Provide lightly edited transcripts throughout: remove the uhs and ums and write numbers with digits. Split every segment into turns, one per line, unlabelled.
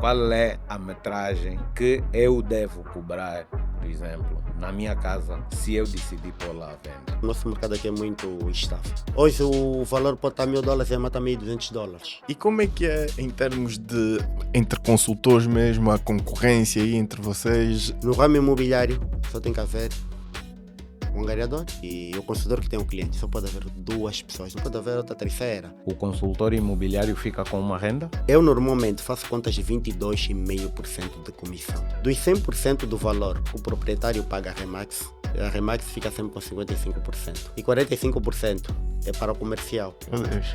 qual é a metragem que eu devo cobrar, por exemplo, na minha casa, se eu decidir pô-la à venda.
O nosso mercado aqui é muito instável. Hoje o valor pode estar $1.000 e amanhã está $1.200.
E como é que é em termos de entre consultores mesmo, a concorrência aí entre vocês?
No ramo imobiliário só tem que haver um angariador e o consultor que tem um cliente. Só pode haver duas pessoas, não pode haver outra terceira.
O consultor imobiliário fica com uma renda?
Eu normalmente faço contas de 22,5% de comissão. Dos 100% do valor que o proprietário paga a Remax fica sempre com 55%. E 45% é para o comercial.
Meu Deus.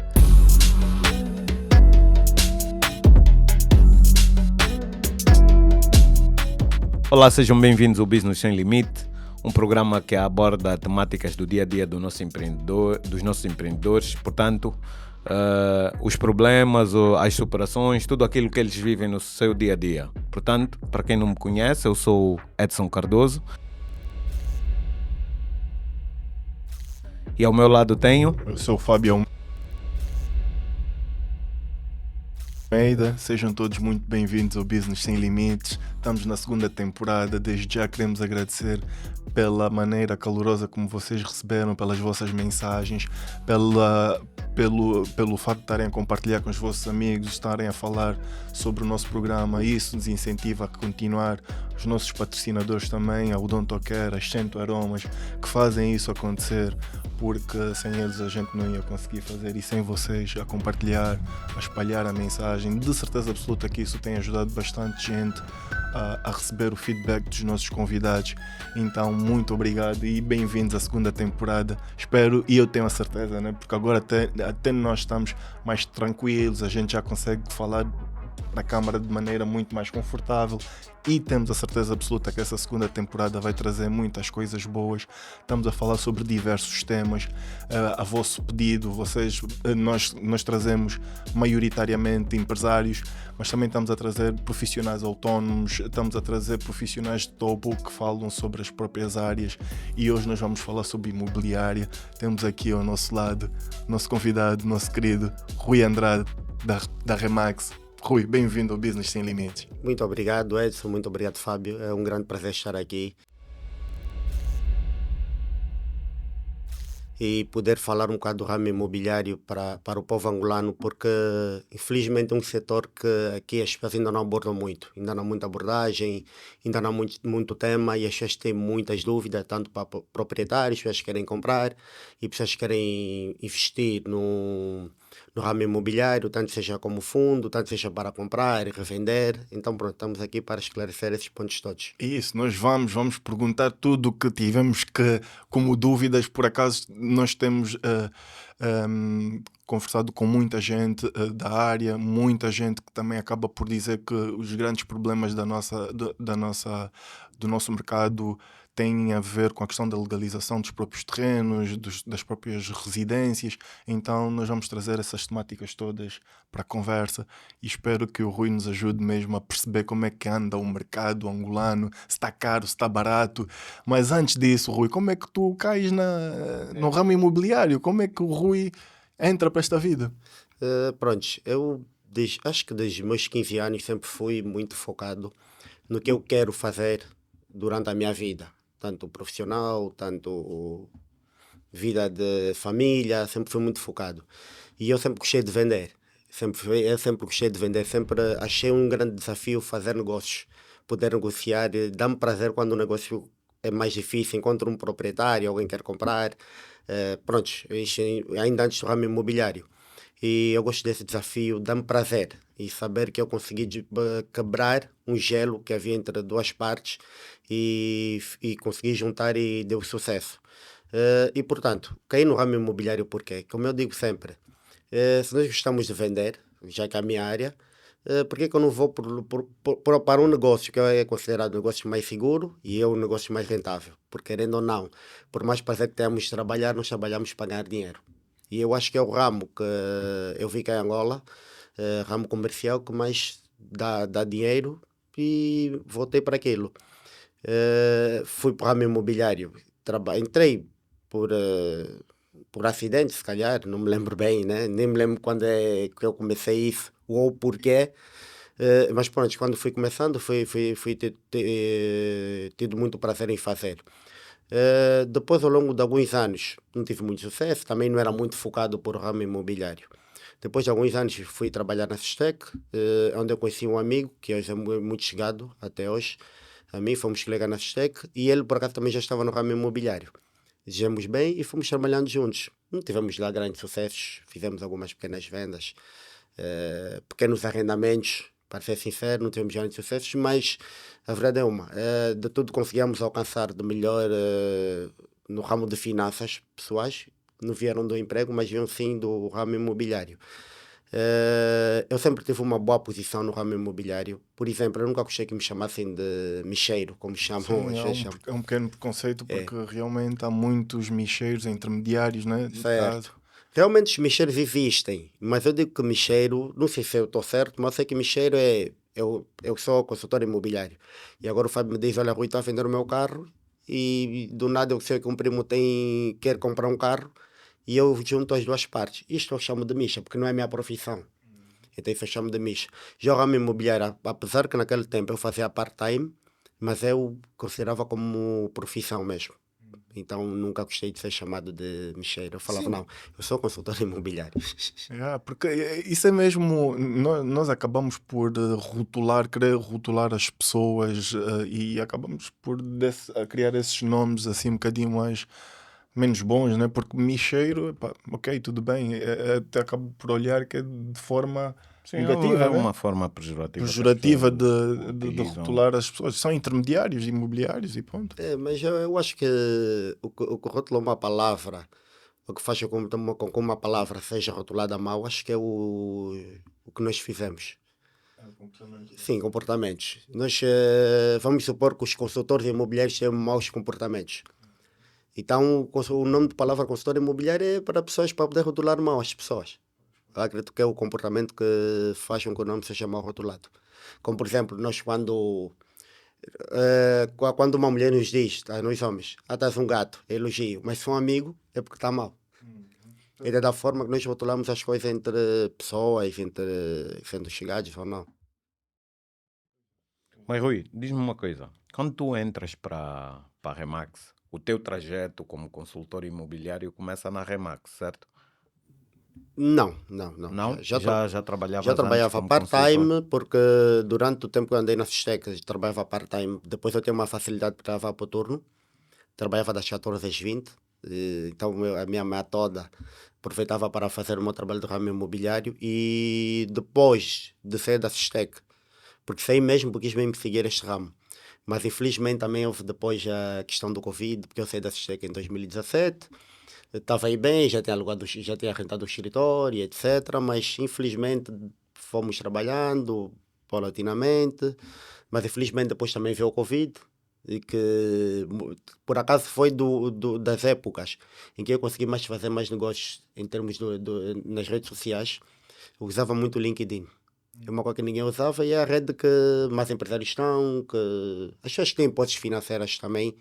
Olá, sejam bem-vindos ao Business Sem Limite, um programa que aborda temáticas do dia a dia dos nossos empreendedores, portanto, os problemas, as superações, tudo aquilo que eles vivem no seu dia a dia. Portanto, para quem não me conhece, eu sou Edson Cardoso e ao meu lado tenho...
Eu sou o Fábio Almeida, sejam todos muito bem-vindos ao Business Sem Limites. Estamos na segunda temporada, desde já queremos agradecer pela maneira calorosa como vocês receberam, pelas vossas mensagens, pelo facto de estarem a compartilhar com os vossos amigos, estarem a falar sobre o nosso programa. Isso nos incentiva a continuar. Os nossos patrocinadores também, a Odontocare, as Cento Aromas, que fazem isso acontecer, porque sem eles a gente não ia conseguir fazer, e sem vocês a compartilhar, a espalhar a mensagem, de certeza absoluta que isso tem ajudado bastante gente a receber o feedback dos nossos convidados. Então, muito obrigado e bem-vindos à segunda temporada. Espero, e eu tenho a certeza, né? Porque agora até nós estamos mais tranquilos, a gente já consegue falar na câmara de maneira muito mais confortável, e temos a certeza absoluta que essa segunda temporada vai trazer muitas coisas boas. Estamos a falar sobre diversos temas a vosso pedido. Nós trazemos maioritariamente empresários, mas também estamos a trazer profissionais autónomos, estamos a trazer profissionais de topo que falam sobre as próprias áreas, e hoje nós vamos falar sobre imobiliária. Temos aqui ao nosso lado nosso convidado, nosso querido Rui Andrade da Remax. Rui, bem-vindo ao Business Sem Limites.
Muito obrigado, Edson. Muito obrigado, Fábio. É um grande prazer estar aqui e poder falar um bocado do ramo imobiliário para o povo angolano, porque infelizmente é um setor que aqui as pessoas ainda não abordam muito. Ainda não há muita abordagem, ainda não há muito tema, e as pessoas têm muitas dúvidas, tanto para proprietários, pessoas que querem comprar e pessoas que querem investir no ramo imobiliário, tanto seja como fundo, tanto seja para comprar e revender. Então, pronto, estamos aqui para esclarecer esses pontos todos.
Isso, nós vamos perguntar tudo o que tivemos como dúvidas. Por acaso, nós temos conversado com muita gente da área, muita gente que também acaba por dizer que os grandes problemas do nosso mercado têm a ver com a questão da legalização dos próprios terrenos, das próprias residências. Então nós vamos trazer essas temáticas todas para a conversa, e espero que o Rui nos ajude mesmo a perceber como é que anda o mercado angolano, se está caro, se está barato. Mas antes disso, Rui, como é que tu cais no ramo imobiliário? Como é que o Rui entra para esta vida?
Pronto, eu acho que desde os meus 15 anos sempre fui muito focado no que eu quero fazer durante a minha vida. Tanto profissional, tanto vida de família, sempre fui muito focado. E eu sempre gostei de vender. Eu sempre gostei de vender, sempre achei um grande desafio fazer negócios, poder negociar. Dá-me prazer quando o negócio é mais difícil, encontro um proprietário, alguém quer comprar. Pronto, isso ainda antes do ramo imobiliário. E eu gosto desse desafio, dá-me prazer. E saber que eu consegui quebrar um gelo que havia entre duas partes e consegui juntar e deu sucesso. E portanto, caí no ramo imobiliário porque, como eu digo sempre, se nós gostamos de vender, já que é a minha área, por que eu não vou para um negócio que é considerado um negócio mais seguro e é um negócio mais rentável? Porque, querendo ou não, por mais prazer que tenhamos de trabalhar, nós trabalhamos para ganhar dinheiro. E eu acho que é o ramo que eu vi cá em Angola, ramo comercial, que mais dá dinheiro, e voltei para aquilo. Fui para o ramo imobiliário, entrei por acidente, se calhar, não me lembro bem, né? Nem me lembro quando é que eu comecei isso ou porquê, Mas pronto, quando fui começando, fui tido muito prazer em fazer. Depois, ao longo de alguns anos, não tive muito sucesso, também não era muito focado por ramo imobiliário. Depois de alguns anos, fui trabalhar na Sestec, onde eu conheci um amigo, que hoje é muito chegado até hoje. A mim, fomos colegas na Sestec, e ele, por acaso, também já estava no ramo imobiliário. Dizemos bem e fomos trabalhando juntos. Não tivemos lá grandes sucessos, fizemos algumas pequenas vendas, pequenos arrendamentos, para ser sincero, não tivemos grandes sucessos, mas a verdade é uma, de tudo conseguimos alcançar de melhor no ramo de finanças pessoais, não vieram do emprego, mas vieram sim do ramo imobiliário. Eu sempre tive uma boa posição no ramo imobiliário. Por exemplo, eu nunca gostei que me chamassem de micheiro, como chamam,
Sim,
às vezes chamam.
é um pequeno preconceito
É,
porque realmente há muitos micheiros, intermediários, né? No caso.
certo. Realmente os micheiros existem, mas eu digo que micheiro, não sei se eu estou certo, mas eu sei que micheiro eu sou consultor imobiliário. E agora o Fábio me diz, olha, Rui, está a vender o meu carro e do nada eu sei que um primo quer comprar um carro e eu junto as duas partes. Isto eu chamo de micha, porque não é minha profissão. Então isso eu chamo de micha. Já o ramo imobiliário, apesar que naquele tempo eu fazia part-time, mas eu considerava como profissão mesmo. Então nunca gostei de ser chamado de micheiro. Eu falava,
Sim.
não, eu sou consultor imobiliário.
Porque isso é mesmo. Nós acabamos por rotular, querer rotular as pessoas e acabamos por a criar esses nomes assim um bocadinho mais menos bons, né? Porque micheiro, epá, ok, tudo bem, até acabo por olhar que é de forma
Sim, é
negativa, né?
uma forma pejorativa que as
Pejorativa
pessoas
de
utilizam.
rotular as pessoas. São intermediários imobiliários e ponto.
Mas eu acho que o que rotula uma palavra, o que faz com que uma palavra seja rotulada mal, acho que é o que nós fizemos. Sim, comportamentos. Nós vamos supor que os consultores imobiliários têm maus comportamentos. Então, o nome de palavra consultor imobiliário é para pessoas, para poder rotular mal as pessoas. Eu acredito que é o comportamento que faz com que o nome seja mal rotulado. Como, por exemplo, nós quando uma mulher nos diz, tá, nós homens, estás um gato, é elogio, mas se um amigo é porque está mal. É da forma que nós rotulamos as coisas entre pessoas, sendo chegados ou não.
Mas Rui, diz-me uma coisa. Quando tu entras para a Remax, o teu trajeto como consultor imobiliário começa na Remax, certo?
Não, não, não.
Não? Já
Já
trabalhavas antes
trabalhava
como consultor?
part-time, porque durante o tempo que eu andei na Sestec, trabalhava part-time. Depois eu tenho uma facilidade para trabalhar por turno. Trabalhava das 14 às 20. Então a minha manhã toda aproveitava para fazer o meu trabalho do ramo imobiliário. E depois de sair da Sestec, porque saí mesmo porque quis mesmo seguir este ramo. Mas infelizmente também houve depois a questão do Covid, porque eu saí da Sestec em 2017. Estava aí bem, já tinha rentado o escritório, etc. Mas infelizmente fomos trabalhando paulatinamente. Mas infelizmente depois também veio o Covid. E que por acaso foi das épocas em que eu consegui fazer mais negócios em termos nas redes sociais. Eu usava muito o LinkedIn. É uma coisa que ninguém usava e é a rede que mais empresários estão, que as pessoas que têm hipóteses financeiras também.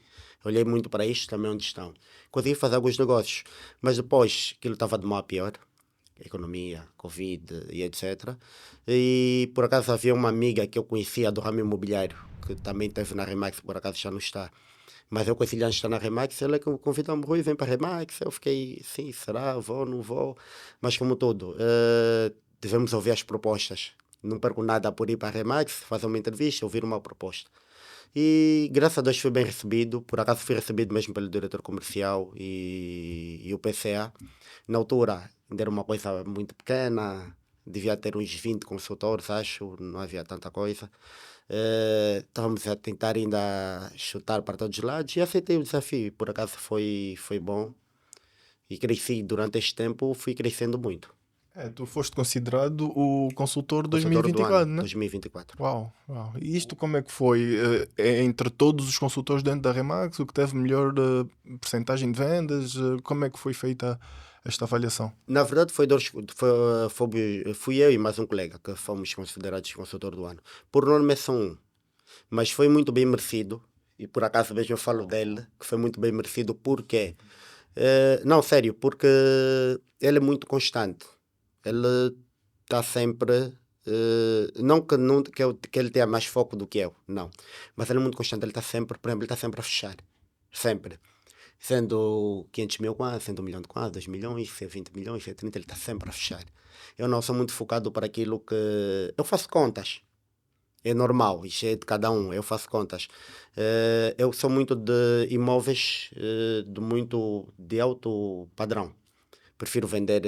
Eu olhei muito para isto também onde estão. Consegui fazer alguns negócios, mas depois aquilo estava de mal a pior. Economia, Covid e etc. E por acaso havia uma amiga que eu conhecia do ramo imobiliário, que também esteve na Remax, por acaso já não está. Mas eu conheci antes de estar na Remax, ela que convidou-me, Rui, vem para a Remax. Eu fiquei, sim, será? Vou, não vou? Mas como tudo, devemos ouvir as propostas. Não perco nada por ir para a Remax, fazer uma entrevista, ouvir uma proposta. E graças a Deus fui bem recebido. Por acaso fui recebido mesmo pelo diretor comercial e o PCA. Na altura ainda era uma coisa muito pequena, devia ter uns 20 consultores, acho, não havia tanta coisa. Estávamos a tentar ainda chutar para todos os lados e aceitei o desafio. Por acaso foi bom e cresci durante este tempo, fui crescendo muito.
Tu foste considerado o consultor
Consultor do ano,
2024, né?
2024.
Uau, uau. E isto como é que foi? Entre todos os consultores dentro da Remax, o que teve melhor percentagem de vendas? Como é que foi feita esta avaliação?
Na verdade, fui eu e mais um colega que fomos considerados consultor do ano. Por norma, são um, mas foi muito bem merecido. E por acaso mesmo eu falo dele, que foi muito bem merecido, porque não, sério, porque ele é muito constante. Ele está sempre não que ele tenha mais foco do que eu, não. Mas ele é muito constante, ele está sempre, por exemplo, ele está sempre a fechar. Sempre. Sendo 500 mil kwanza, sendo 1 milhão de kwanza, 2 milhões, se é 20 milhões, se é 30, ele está sempre a fechar. Eu não sou muito focado para aquilo que... Eu faço contas. É normal, isso é de cada um, eu faço contas. Eu sou muito de imóveis de alto padrão. Prefiro vender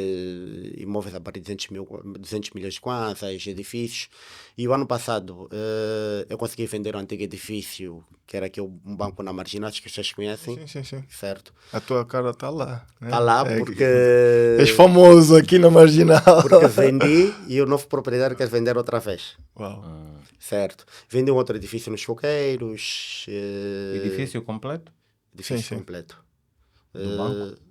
imóveis a partir de 200 milhões de kwanzas, edifícios. E o ano passado eu consegui vender um antigo edifício, que era aqui um banco na Marginal, que vocês conhecem,
Sim.
certo?
A tua cara está lá. Né?
Está lá porque...
És famoso aqui na Marginal.
Porque vendi e o novo proprietário quer vender outra vez.
Uau.
Certo. Vendi um outro edifício nos Coqueiros.
Edifício completo?
Edifício
Sim.
completo.
Do banco?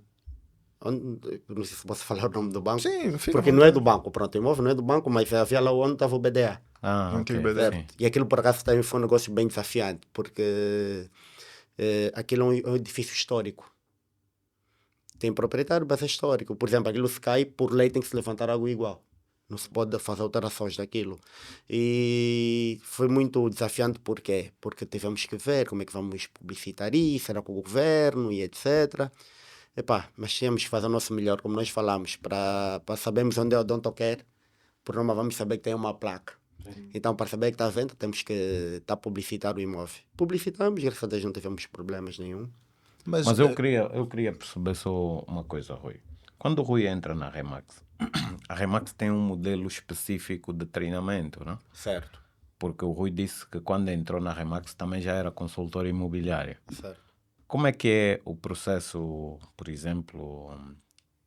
Não sei se posso falar o nome do banco.
Sim, fica
Porque
à
não é
vontade.
do banco, pronto. O imóvel não é do banco, mas havia lá onde estava o BDA.
Ah, ok.
Antigo BD.
Sim.
E aquilo por acaso também foi um negócio bem desafiante, porque aquilo é um edifício histórico. Tem proprietário, mas é histórico. Por exemplo, aquilo se cai, por lei tem que se levantar água igual. Não se pode fazer alterações daquilo. E foi muito desafiante, por quê? Porque tivemos que ver como é que vamos publicitar isso, será com o governo e etc. Epá, mas tínhamos que fazer o nosso melhor, como nós falamos, para sabermos onde é o Don't Quer, por norma vamos saber que tem uma placa. Então, para saber que está à venda, temos que publicitar o imóvel. Publicitamos, graças a Deus não tivemos problemas nenhum.
Mas eu queria perceber só uma coisa, Rui. Quando o Rui entra na Remax, a Remax tem um modelo específico de treinamento, não?
Certo,
Porque o Rui disse que quando entrou na Remax também já era consultor imobiliário.
certo.
Como é que é o processo, por exemplo,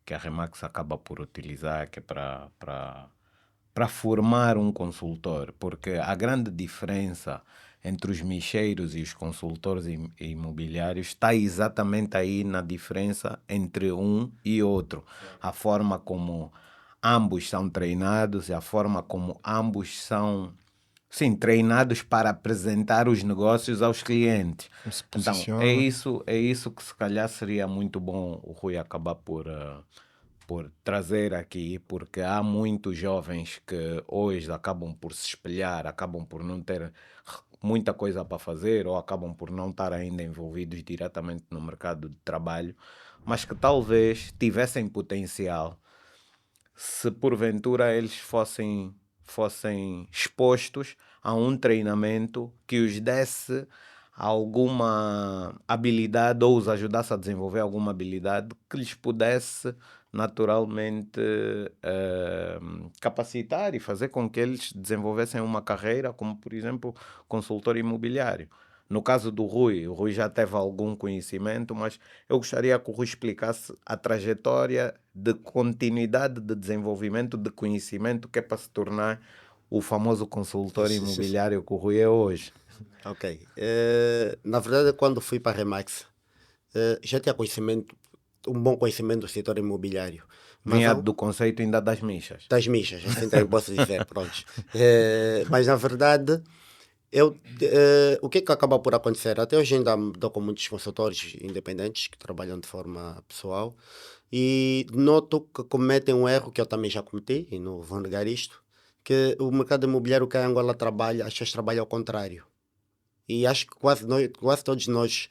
que a Remax acaba por utilizar, que é para formar um consultor? Porque a grande diferença entre os micheiros e os consultores imobiliários está exatamente aí na diferença entre um e outro. A forma como ambos são treinados e a forma como ambos são, sim, treinados para apresentar os negócios aos clientes.
Como se
Então,
posiciona.
é isso que se calhar seria muito bom o Rui acabar por trazer aqui, porque há muitos jovens que hoje acabam por se espelhar, acabam por não ter muita coisa para fazer ou acabam por não estar ainda envolvidos diretamente no mercado de trabalho, mas que talvez tivessem potencial se porventura eles fossem expostos a um treinamento que os desse alguma habilidade ou os ajudasse a desenvolver alguma habilidade que lhes pudesse naturalmente capacitar e fazer com que eles desenvolvessem uma carreira como, por exemplo, consultor imobiliário. No caso do Rui, o Rui já teve algum conhecimento, mas eu gostaria que o Rui explicasse a trajetória de continuidade de desenvolvimento de conhecimento que é para se tornar o famoso consultor imobiliário que o Rui é hoje.
Ok. Na verdade, quando fui para a Remax, já tinha conhecimento, um bom conhecimento do setor imobiliário. Mas
Vinha do conceito ainda das michas.
das michas, assim também posso dizer, pronto. Mas na verdade, o que acaba por acontecer? Até hoje ainda me dou com muitos consultores independentes que trabalham de forma pessoal e noto que cometem um erro que eu também já cometi e não vou negar isto, que o mercado imobiliário que a Angola trabalha, as pessoas trabalham ao contrário. E acho que quase todos nós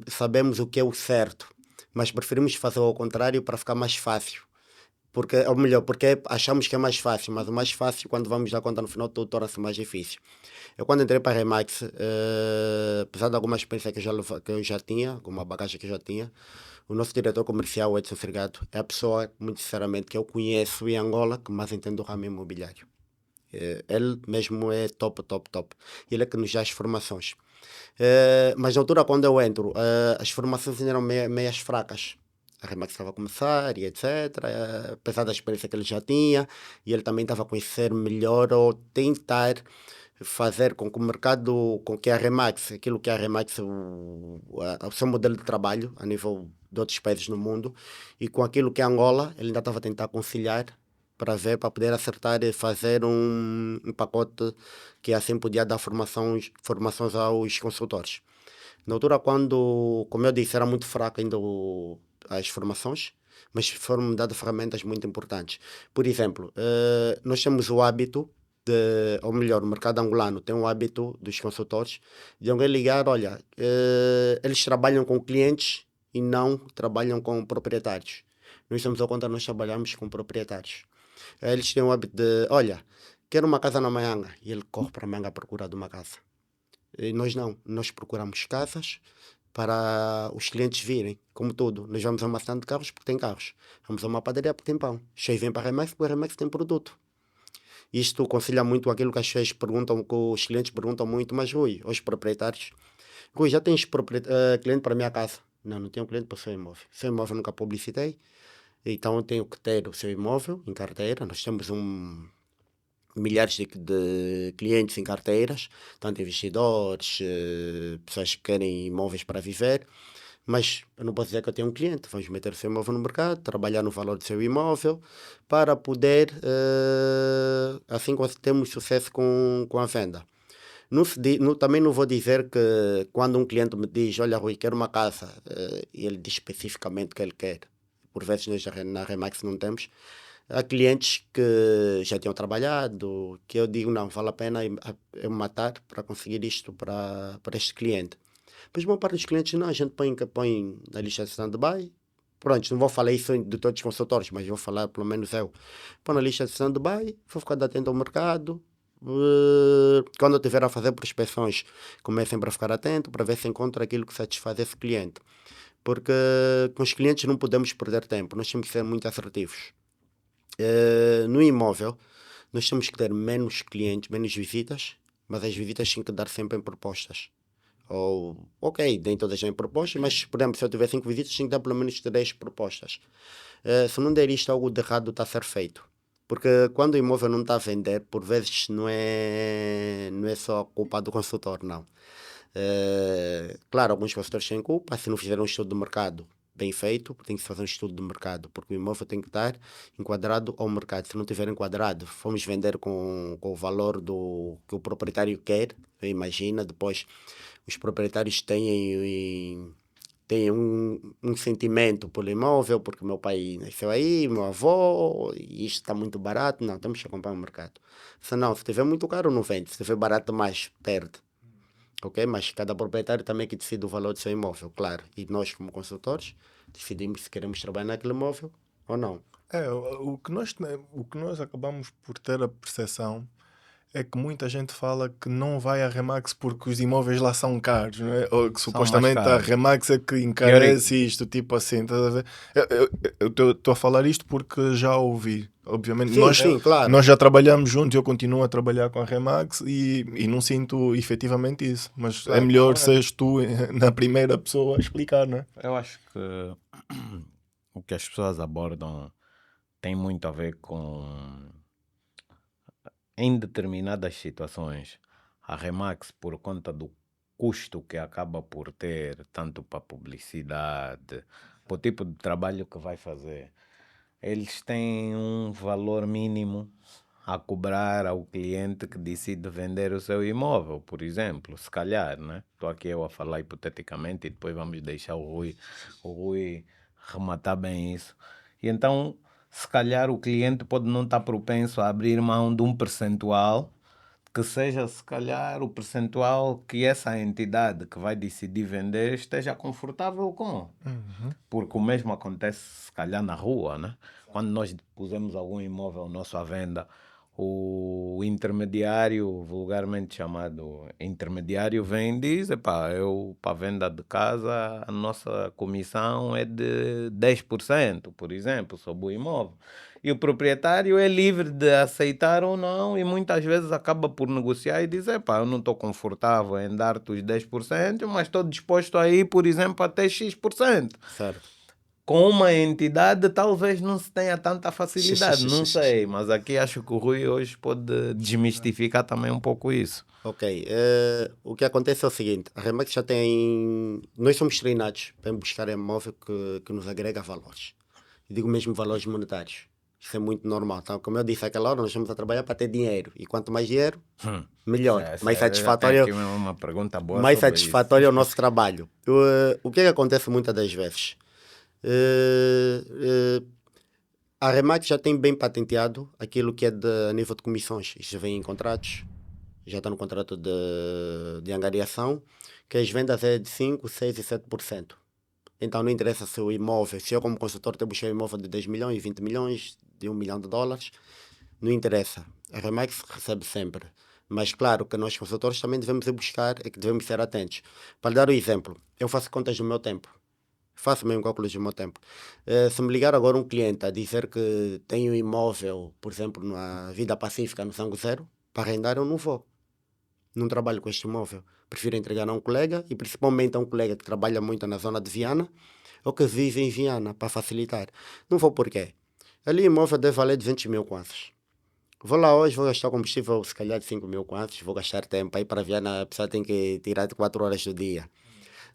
sabemos o que é o certo, mas preferimos fazer ao contrário para ficar mais fácil. Porque, ou melhor, porque achamos que é mais fácil, mas o mais fácil, quando vamos dar conta no final, tudo torna-se mais difícil. Eu, quando entrei para a Remax, apesar de alguma experiência que eu já tinha, alguma bagagem que eu já tinha, o nosso diretor comercial, Edson Sergato, é a pessoa, muito sinceramente, que eu conheço em Angola que mais entende do ramo imobiliário. Ele mesmo é top, top, top. Ele é que nos dá as formações. Mas na altura, quando eu entro, as formações ainda eram meias fracas. A Remax estava a começar e etc. Apesar da experiência que ele já tinha, e ele também estava a conhecer melhor ou tentar fazer com que o mercado, com que a Remax, aquilo que a Remax, o seu modelo de trabalho a nível de outros países no mundo, e com aquilo que é Angola, ele ainda estava a tentar conciliar para ver, para poder acertar e fazer um pacote que assim podia dar formações aos consultores. Na altura, quando, como eu disse, era muito fraco ainda as formações, mas foram-me dadas ferramentas muito importantes. Por exemplo, nós temos o hábito ou melhor, o mercado angolano tem um hábito dos consultores de alguém ligar, olha, eles trabalham com clientes e não trabalham com proprietários. Nós somos ao contrário, nós trabalhamos com proprietários. Eles têm o hábito de, olha, quero uma casa na Maianga, e ele corre para a Maianga à procura de uma casa. E nós não, nós procuramos casas para os clientes virem, como tudo. Nós vamos a uma stand de carros porque tem carros. Vamos a uma padaria porque tem pão. Cheio vem para a Remax porque a Remax tem produto. Isto conciliar muito aquilo que as pessoas perguntam, que os clientes perguntam muito, mas Rui, os proprietários, Rui, já tens cliente para a minha casa? Não, não tenho cliente para o seu imóvel. O seu imóvel nunca publicitei, então eu tenho que ter o seu imóvel em carteira. Nós temos milhares de clientes em carteiras, tanto investidores, pessoas que querem imóveis para viver, mas eu não posso dizer que eu tenho um cliente. Vamos meter o seu imóvel no mercado, trabalhar no valor do seu imóvel para poder, assim temos sucesso com a venda. Também não vou dizer que quando um cliente me diz, olha Rui, quero uma casa, e ele diz especificamente o que ele quer. Por vezes nós na Remax não temos. Há clientes que já tinham trabalhado, que eu digo, não, vale a pena eu matar para conseguir isto para este cliente. Mas uma parte dos clientes não, a gente põe na lista de stand-by. Pronto, não vou falar isso de todos os consultores, mas vou falar pelo menos eu. Põe na lista de stand-by, vou ficar atento ao mercado. Quando eu estiver a fazer prospecções, comece sempre a ficar atento para ver se encontro aquilo que satisfaz esse cliente. Porque com os clientes não podemos perder tempo, nós temos que ser muito assertivos. No imóvel, nós temos que ter menos clientes, menos visitas, mas as visitas têm que dar sempre em propostas. Ou, ok, nem todas em propostas, mas, por exemplo, se eu tiver 5 visitas, tenho que dar pelo menos 10 propostas. Se não der isto, algo de errado está a ser feito. Porque quando o imóvel não está a vender, por vezes não é só culpa do consultor, não. Claro, alguns consultores têm culpa, se não fizeram um estudo de mercado bem feito, tem que fazer um estudo de mercado, porque o imóvel tem que estar enquadrado ao mercado. Se não estiver enquadrado, vamos vender com o valor que o proprietário quer, imagina, depois os proprietários têm um sentimento pelo imóvel, porque meu pai nasceu aí, meu avô, e isto está muito barato, não, temos que acompanhar o mercado. Se estiver muito caro, não vende, se estiver barato mais, perde. Ok, mas cada proprietário também que decide o valor do seu imóvel, claro. E nós, como consultores, decidimos se queremos trabalhar naquele imóvel ou não.
O que nós acabamos por ter a percepção é que muita gente fala que não vai à Remax porque os imóveis lá são caros, não é? Ou que supostamente a Remax é que encarece isto, tipo assim, estás a ver? Eu estou a falar isto porque já ouvi. Obviamente,
claro.
Nós já trabalhamos juntos, eu continuo a trabalhar com a Remax e não sinto efetivamente isso. Mas claro, é melhor seres tu na primeira pessoa a explicar, não é?
Eu acho que o que as pessoas abordam tem muito a ver com, em determinadas situações, a Remax, por conta do custo que acaba por ter, tanto para publicidade, para o tipo de trabalho que vai fazer, eles têm um valor mínimo a cobrar ao cliente que decide vender o seu imóvel, por exemplo, se calhar, né? Estou aqui eu a falar hipoteticamente e depois vamos deixar o Rui rematar bem isso. E então, se calhar o cliente pode não estar propenso a abrir mão de um percentual que seja, se calhar, o percentual que essa entidade que vai decidir vender esteja confortável com. Porque o mesmo acontece, se calhar, na rua, né? Quando nós pusemos algum imóvel nosso à venda, o intermediário, vulgarmente chamado intermediário, vem e diz, eu, para a venda de casa, a nossa comissão é de 10%, por exemplo, sobre o imóvel. E o proprietário é livre de aceitar ou não e muitas vezes acaba por negociar e dizer, eu não estou confortável em dar-te os 10%, mas estou disposto a ir, por exemplo, até X%.
Certo.
Com uma entidade talvez não se tenha tanta facilidade, não sei, mas aqui acho que o Rui hoje pode desmistificar também um pouco isso.
Ok, o que acontece é o seguinte, a Remax já tem, nós somos treinados para buscar imóvel que nos agrega valores, eu digo mesmo valores monetários. Isso é muito normal. Então, como eu disse aquela hora, nós estamos a trabalhar para ter dinheiro. E quanto mais dinheiro, melhor. Mais satisfatório,
uma pergunta boa
mais satisfatório é o nosso trabalho. O que é que acontece muitas das vezes? A Remax já tem bem patenteado aquilo que é a nível de comissões. Isso já vem em contratos, já está no contrato de angariação, que as vendas é de 5, 6 e 7%. Então não interessa se o imóvel, se eu como consultor te buscar um imóvel de 10 milhões, 20 milhões, de $1 milhão, não interessa. A Remax recebe sempre. Mas claro que nós consultores também devemos ir buscar, é que devemos ser atentos. Para dar o exemplo, eu faço contas do meu tempo. Faço mesmo cálculos do meu tempo. Se me ligar agora um cliente a dizer que tem um imóvel, por exemplo, na Vida Pacífica, no Sangue Zero, para arrendar eu não vou. Não trabalho com este imóvel. Prefiro entregar a um colega, e principalmente a um colega que trabalha muito na zona de Viana, ou que vive em Viana, para facilitar. Não vou porquê. Ali o imóvel deve valer 200 mil kwanzas. Vou lá hoje, vou gastar combustível se calhar de 5 mil kwanzas, vou gastar tempo. Aí para Viana a pessoa tem que tirar de 4 horas do dia.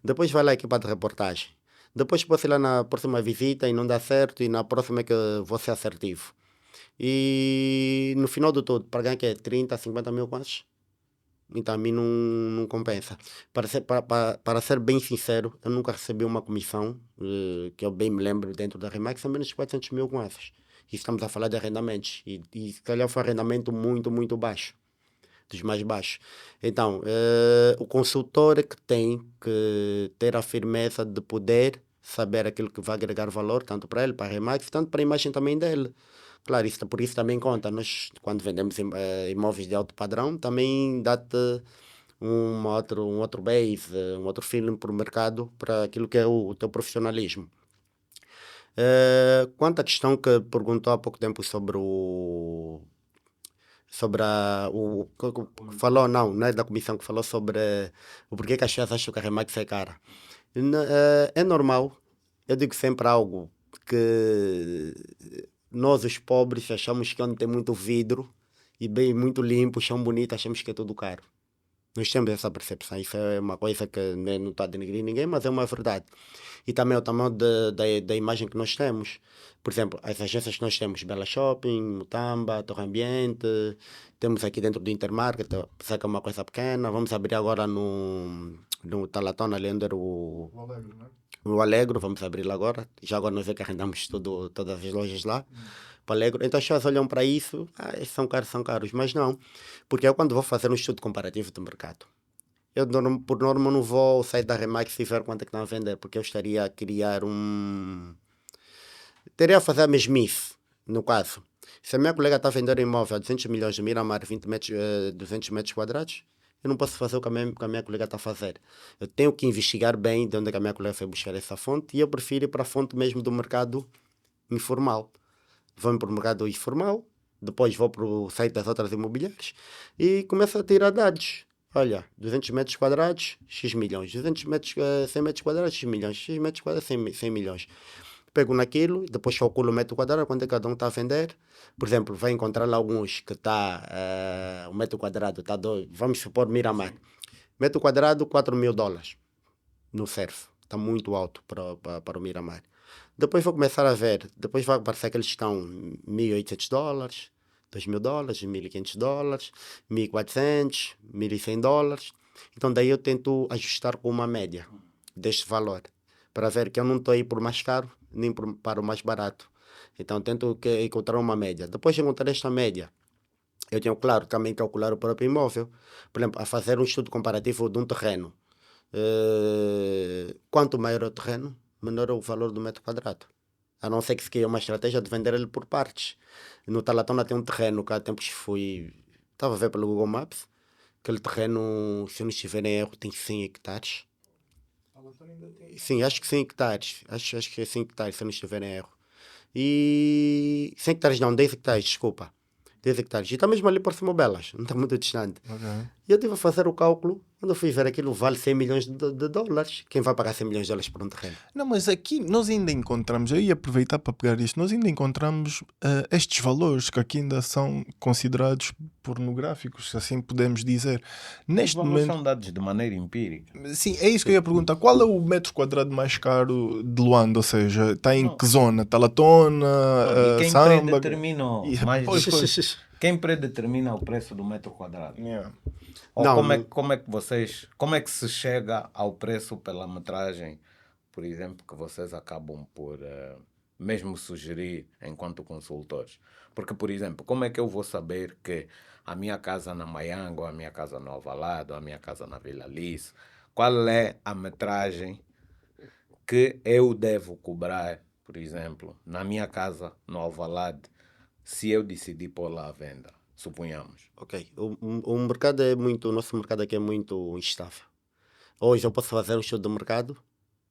Depois vai lá a equipa de reportagem. Depois posso ir lá na próxima visita e não dá certo, e na próxima é que vou ser assertivo. E no final do todo, para ganhar que é 30, 50 mil kwanzas, então a mim não compensa. Para ser bem sincero, eu nunca recebi uma comissão, que eu bem me lembro, dentro da Remax, a menos de 400 mil kwanzas. E estamos a falar de arrendamentos. E se calhar foi um arrendamento muito, muito baixo. Dos mais baixos. Então, o consultor é que tem que ter a firmeza de poder saber aquilo que vai agregar valor, tanto para ele, para a Remax, tanto para a imagem também dele. Claro, por isso também conta. Nós, quando vendemos imóveis de alto padrão, também dá-te um outro base, um outro feeling para o mercado, para aquilo que é o teu profissionalismo. Quanto à questão que perguntou há pouco tempo sobre falou, não é da comissão, que falou sobre o porquê que as pessoas acham que a Remax é cara. É normal. Eu digo sempre algo que nós, os pobres, achamos que onde tem muito vidro e bem muito limpo, chão bonito, achamos que é tudo caro. Nós temos essa percepção. Isso é uma coisa que não está a denegrir ninguém, mas é uma verdade. E também o tamanho da imagem que nós temos. Por exemplo, as agências que nós temos, Bela Shopping, Mutamba, Torre Ambiente, temos aqui dentro do Intermarket, apesar que é uma coisa pequena. Vamos abrir agora no Talatona, ali onde era o Alegro, não é? O Alegro, vamos abrir lá agora. Já agora nós é que arrendamos todas as lojas lá. Para Alegro. Então as pessoas olham para isso, são caros, mas não. Porque eu, quando vou fazer um estudo comparativo do mercado, eu por norma não vou sair da Remax e ver quanto é que estão a vender, porque eu estaria a criar teria a fazer a mesmice, no caso. Se a minha colega está a vender um imóvel a 200 milhões de Miramar, 200 metros quadrados, eu não posso fazer o que a minha colega está a fazer. Eu tenho que investigar bem de onde é que a minha colega foi buscar essa fonte, e eu prefiro ir para a fonte mesmo do mercado informal. Vou para o mercado informal, depois vou para o site das outras imobiliárias e começo a tirar dados. Olha, 200 metros quadrados, X milhões. 200 metros, 100 metros quadrados, X milhões. X metros quadrados, 100 milhões. Pego naquilo, depois calculo o metro quadrado, quanto é que cada um está a vender. Por exemplo, vai encontrar lá alguns que está, o metro quadrado está vamos supor Miramar. Metro quadrado, $4.000 no surf. Está muito alto para o Miramar. Depois vou começar a ver, depois vai aparecer aqueles que estão $1.800, $2.000, $1.500, $1.400, $1.100. Então daí eu tento ajustar com uma média deste valor, para ver que eu não estou aí por mais caro, nem para o mais barato. Então tento encontrar uma média. Depois de encontrar esta média, eu tenho, claro, também calcular o próprio imóvel. Por exemplo, a fazer um estudo comparativo de um terreno. Quanto maior é o terreno, menor é o valor do metro quadrado. A não ser que se queira uma estratégia de vender ele por partes. No Talatona tem um terreno que há tempos estava a ver pelo Google Maps. Aquele terreno, se eu não estiver em erro, tem 100 hectares. Sim, acho que 100 hectares. Acho que é 100 hectares, se eu não estiver em erro. E 100 hectares não, 10 hectares, desculpa. 10 hectares. E está mesmo ali por cima Belas, não está muito distante. Okay. E eu tive a fazer o cálculo, quando eu fui ver aquilo, vale 100 milhões de dólares. Quem vai pagar 100 milhões de dólares por um terreno?
Não, mas aqui nós ainda encontramos, eu ia aproveitar para pegar isto, nós ainda encontramos estes valores que aqui ainda são considerados pornográficos, se assim podemos dizer. Neste momento
são dados de maneira empírica.
Sim, é isso que eu ia perguntar. Qual é o metro quadrado mais caro de Luanda? Ou seja, está em que zona? Talatona,
quem
Samba?
Quem predetermina o preço do metro quadrado?
Yeah.
Como é que se chega ao preço pela metragem, por exemplo, que vocês acabam por mesmo sugerir enquanto consultores. Porque, por exemplo, como é que eu vou saber que a minha casa na Maiango, a minha casa no Alvalade, a minha casa na Vila Alice, qual é a metragem que eu devo cobrar, por exemplo, na minha casa no Alvalade, se eu decidir pôr lá à venda, suponhamos.
Ok. O mercado é muito. O nosso mercado aqui é muito instável. Hoje eu posso fazer um estudo de mercado.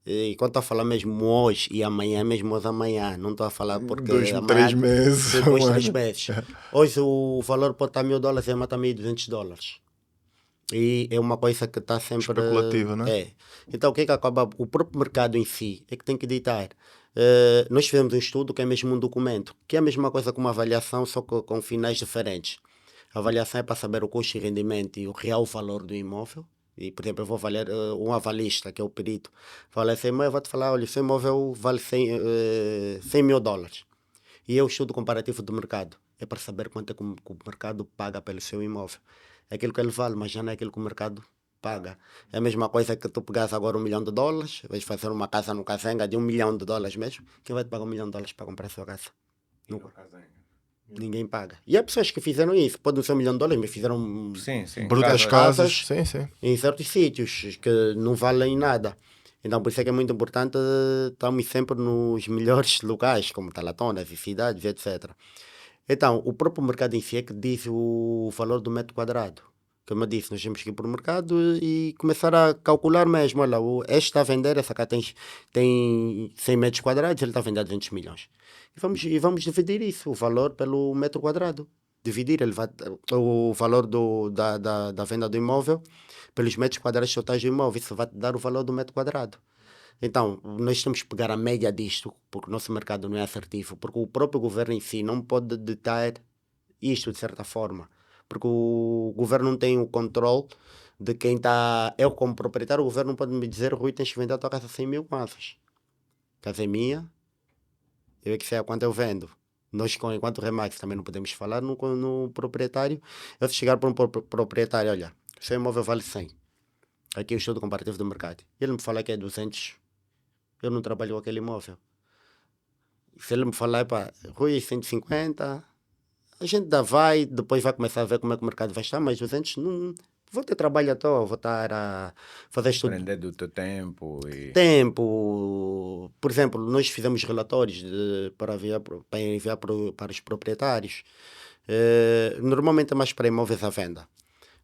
E quando estou a falar mesmo hoje e amanhã, mesmo hoje amanhã, não estou a falar porque
3
amanhã,
meses.
depois
um
3
ano.
meses. Hoje o valor pode estar $1.000 e amanhã está $1.200. E é uma coisa que está sempre.
Especulativa, né?
É. Então o que é que acaba? O próprio mercado em si é que tem que ditar. Nós fizemos um estudo que é mesmo um documento, que é a mesma coisa que uma avaliação, só que com finais diferentes. A avaliação é para saber o custo e rendimento e o real valor do imóvel. E, por exemplo, eu vou avaliar um avalista, que é o perito. Fala assim, mas eu vou te falar, olha, esse imóvel vale $100 mil. E é o estudo comparativo do mercado. É para saber quanto é que o mercado paga pelo seu imóvel. É aquilo que ele vale, mas já não é aquilo que o mercado paga. É a mesma coisa que tu pegas agora $1 milhão, vais fazer uma casa no Cazenga de $1 milhão mesmo. Quem vai te pagar $1 milhão para comprar a sua casa? Nunca. Ninguém paga. E há pessoas que fizeram isso. Pode não ser $1 milhão, mas fizeram
Sim, sim.
Brutas
casas.
casas. Sim, sim.
em certos sítios que não valem nada. Então, por isso é que é muito importante estarmos sempre nos melhores locais, como Talatonas e cidades, etc. Então, o próprio mercado em si é que diz o valor do metro quadrado. Como eu disse, nós temos que ir para o mercado e começar a calcular mesmo. Olha, este está a vender, essa cá tem 100 metros quadrados, ele está a vender a 200 milhões. E vamos dividir isso, o valor pelo metro quadrado. Dividir o valor da venda do imóvel pelos metros quadrados totais do imóvel. Isso vai te dar o valor do metro quadrado. Então, nós temos que pegar a média disto, porque o nosso mercado não é assertivo, porque o próprio governo em si não pode ditar isto de certa forma, porque o governo não tem o controle de quem está. Eu, como proprietário, o governo não pode me dizer, Rui, tens que vender a tua casa a 100 mil kwanzas. Casa é minha, eu é que sei a quanto eu vendo. Nós, enquanto Remax, também não podemos falar no proprietário. Eu, se chegar para um proprietário, olha, o seu imóvel vale 100. Aqui eu estou do comparativo do mercado. E ele me fala que é 200. Eu não trabalho com aquele imóvel. Se ele me falar, pá, Rui, 150, a gente depois vai começar a ver como é que o mercado vai estar, mas 200 não. Vou ter trabalho à toa, vou estar a fazer estudo.
Prender do teu tempo e...
Tempo. Por exemplo, nós fizemos relatórios para enviar para os proprietários. Normalmente é mais para imóveis à venda.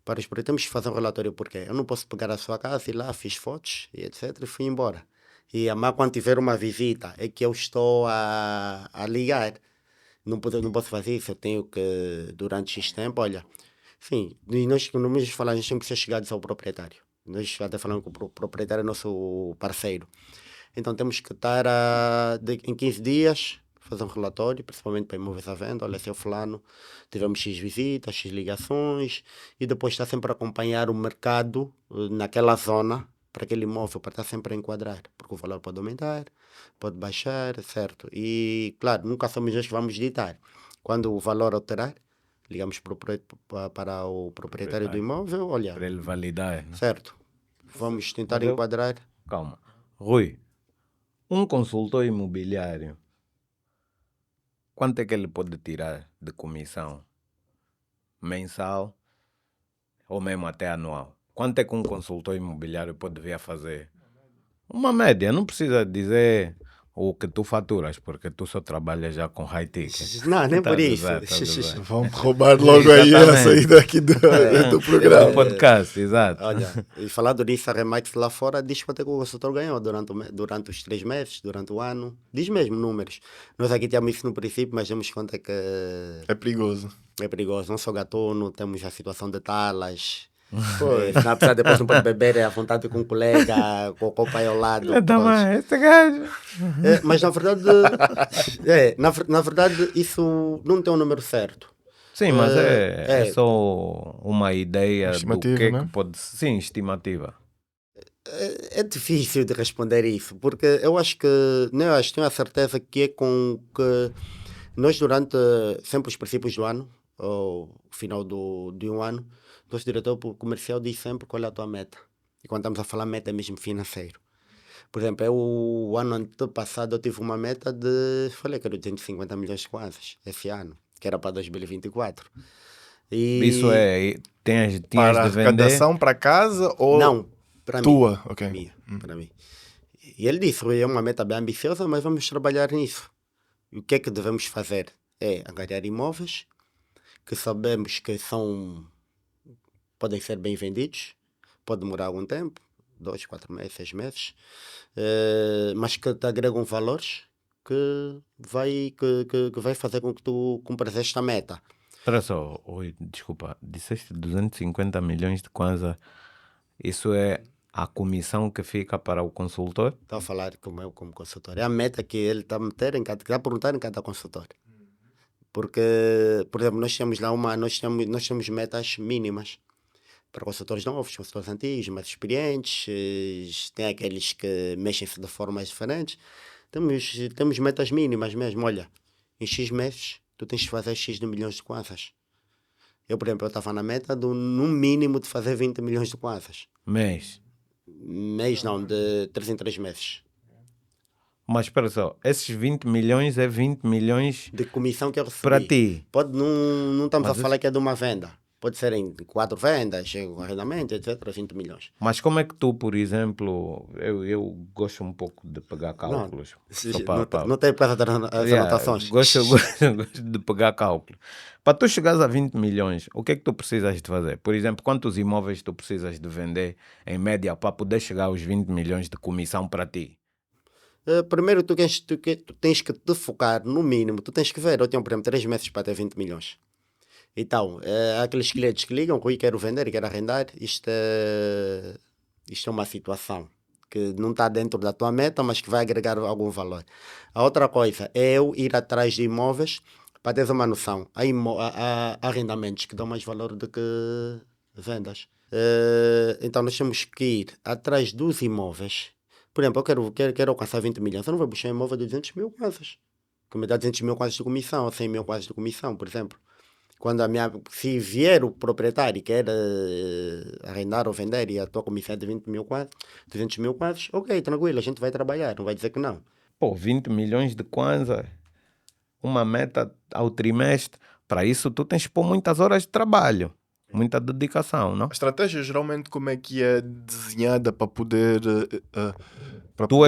Para os proprietários temos que fazer um relatório porque eu não posso pegar a sua casa e lá fiz fotos e etc e fui embora. E amanhã quando tiver uma visita é que eu estou a ligar. Não posso fazer isso, eu tenho que, durante X tempo, olha. Sim, e nós, quando nos falamos, nós temos que ser chegados ao proprietário. Nós até falamos que o proprietário é nosso parceiro. Então temos que estar em 15 dias, fazer um relatório, principalmente para imóveis à venda. Olha, seu fulano, tivemos X visitas, X ligações, e depois está sempre a acompanhar o mercado naquela zona, para aquele imóvel, para estar sempre a enquadrar, porque o valor pode aumentar, pode baixar, certo? E, claro, nunca somos nós que vamos ditar. Quando o valor alterar, ligamos para o proprietário do imóvel, olha,
Para ele validar, né?
certo, vamos tentar
Mas eu-
enquadrar.
Calma. Rui, um consultor imobiliário, quanto é que ele pode tirar de comissão? Mensal ou mesmo até anual? Quanto é que um consultor imobiliário pode vir a fazer? Uma média, não precisa dizer o que tu faturas, porque tu só trabalhas já com high ticket.
Não, nem
Tá
por
a
isso.
gozar, tá a gozar.
Vão roubar logo aí a
Exatamente.
saída aqui do
Do
programa.
podcast, exato.
Olha, e falando nisso, a Remax lá fora diz quanto é que o consultor ganhou durante os 3 meses, durante o ano. Diz mesmo números. Nós aqui temos isso no princípio, mas temos conta que
É perigoso.
é perigoso. Não só gatuno, temos a situação de talas. Senão a pessoa depois não pode beber à vontade com um colega, com o copo aí ao lado.
Esse gajo.
Mas na verdade, na verdade, isso não tem um número certo.
Sim, mas é
é.
só uma ideia do
Estimativa,
que,
né?
que pode... Sim, estimativa.
É difícil de responder isso, porque eu acho que, não, eu acho que tenho a certeza que é com que nós durante sempre os princípios do ano, ou o final de um ano, o nosso diretor comercial diz sempre qual é a tua meta. E quando estamos a falar meta é mesmo financeiro. Por exemplo, o ano antepassado eu tive uma meta de, falei que era 250 milhões de kwanzas esse ano, que era para 2024.
Isso
E
é, tinhas
Para
de vender.
arrecadação para casa ou
não, para mim.
tua? Ok.
Minha, para mim. E ele disse, Rui, é uma meta bem ambiciosa, mas vamos trabalhar nisso. E o que é que devemos fazer? É angariar imóveis que sabemos que podem ser bem vendidos, pode demorar algum tempo, 2, 4 meses, 6 meses, mas que te agregam valores que vai fazer com que tu cumpras esta meta.
Espera só, oi, desculpa, disseste 250 milhões de kwanza, isso é a comissão que fica para o consultor?
Estou a falar como eu, como consultor. É a meta que ele está a meter que está a perguntar em cada consultor. Porque, por exemplo, nós temos lá nós temos metas mínimas para consultores novos, consultores antigos, mais experientes, tem aqueles que mexem-se de formas diferentes. Temos metas mínimas mesmo. Olha, em X meses tu tens de fazer X de milhões de kwanzas. Eu, por exemplo, eu estava na meta no mínimo de fazer 20 milhões de kwanzas.
Mês.
Mês não, de 3 em 3 meses.
Mas espera só, esses 20 milhões é 20 milhões
De comissão que eu recebi.
para ti.
Pode, não estamos
Mas
a falar que é de uma venda. Pode ser em 4 vendas, em arrendamento, etc. 20 milhões.
Mas como é que tu, por exemplo, eu gosto um pouco de pegar cálculos.
Não tem pressa das anotações.
Gosto de pegar cálculos. Para tu chegares a 20 milhões, o que é que tu precisas de fazer? Por exemplo, quantos imóveis tu precisas de vender em média para poder chegar aos 20 milhões de comissão para ti?
Primeiro tu tens que te focar no mínimo. Tu tens que ver, eu tenho, por exemplo, 3 meses para ter 20 milhões. Então, há aqueles clientes que ligam, Rui, quero vender, quero arrendar. Isto é uma situação que não está dentro da tua meta, mas que vai agregar algum valor. A outra coisa é eu ir atrás de imóveis para teres uma noção. Há arrendamentos que dão mais valor do que vendas. Então, nós temos que ir atrás dos imóveis. Por exemplo, eu quero alcançar 20 milhões. Eu não vou buscar um imóvel de 200 mil kwanzas, que me dá 200 mil kwanzas de comissão, ou 100 mil kwanzas de comissão, por exemplo. Se vier o proprietário e quer arrendar ou vender e a tua comissão é de 20 mil kwanzas, 200 mil kwanzas, ok, tranquilo, a gente vai trabalhar, não vai dizer que não.
Pô, 20 milhões de kwanza, uma meta ao trimestre, para isso tu tens que pôr muitas horas de trabalho, muita dedicação, não?
A estratégia geralmente como é que é desenhada para poder,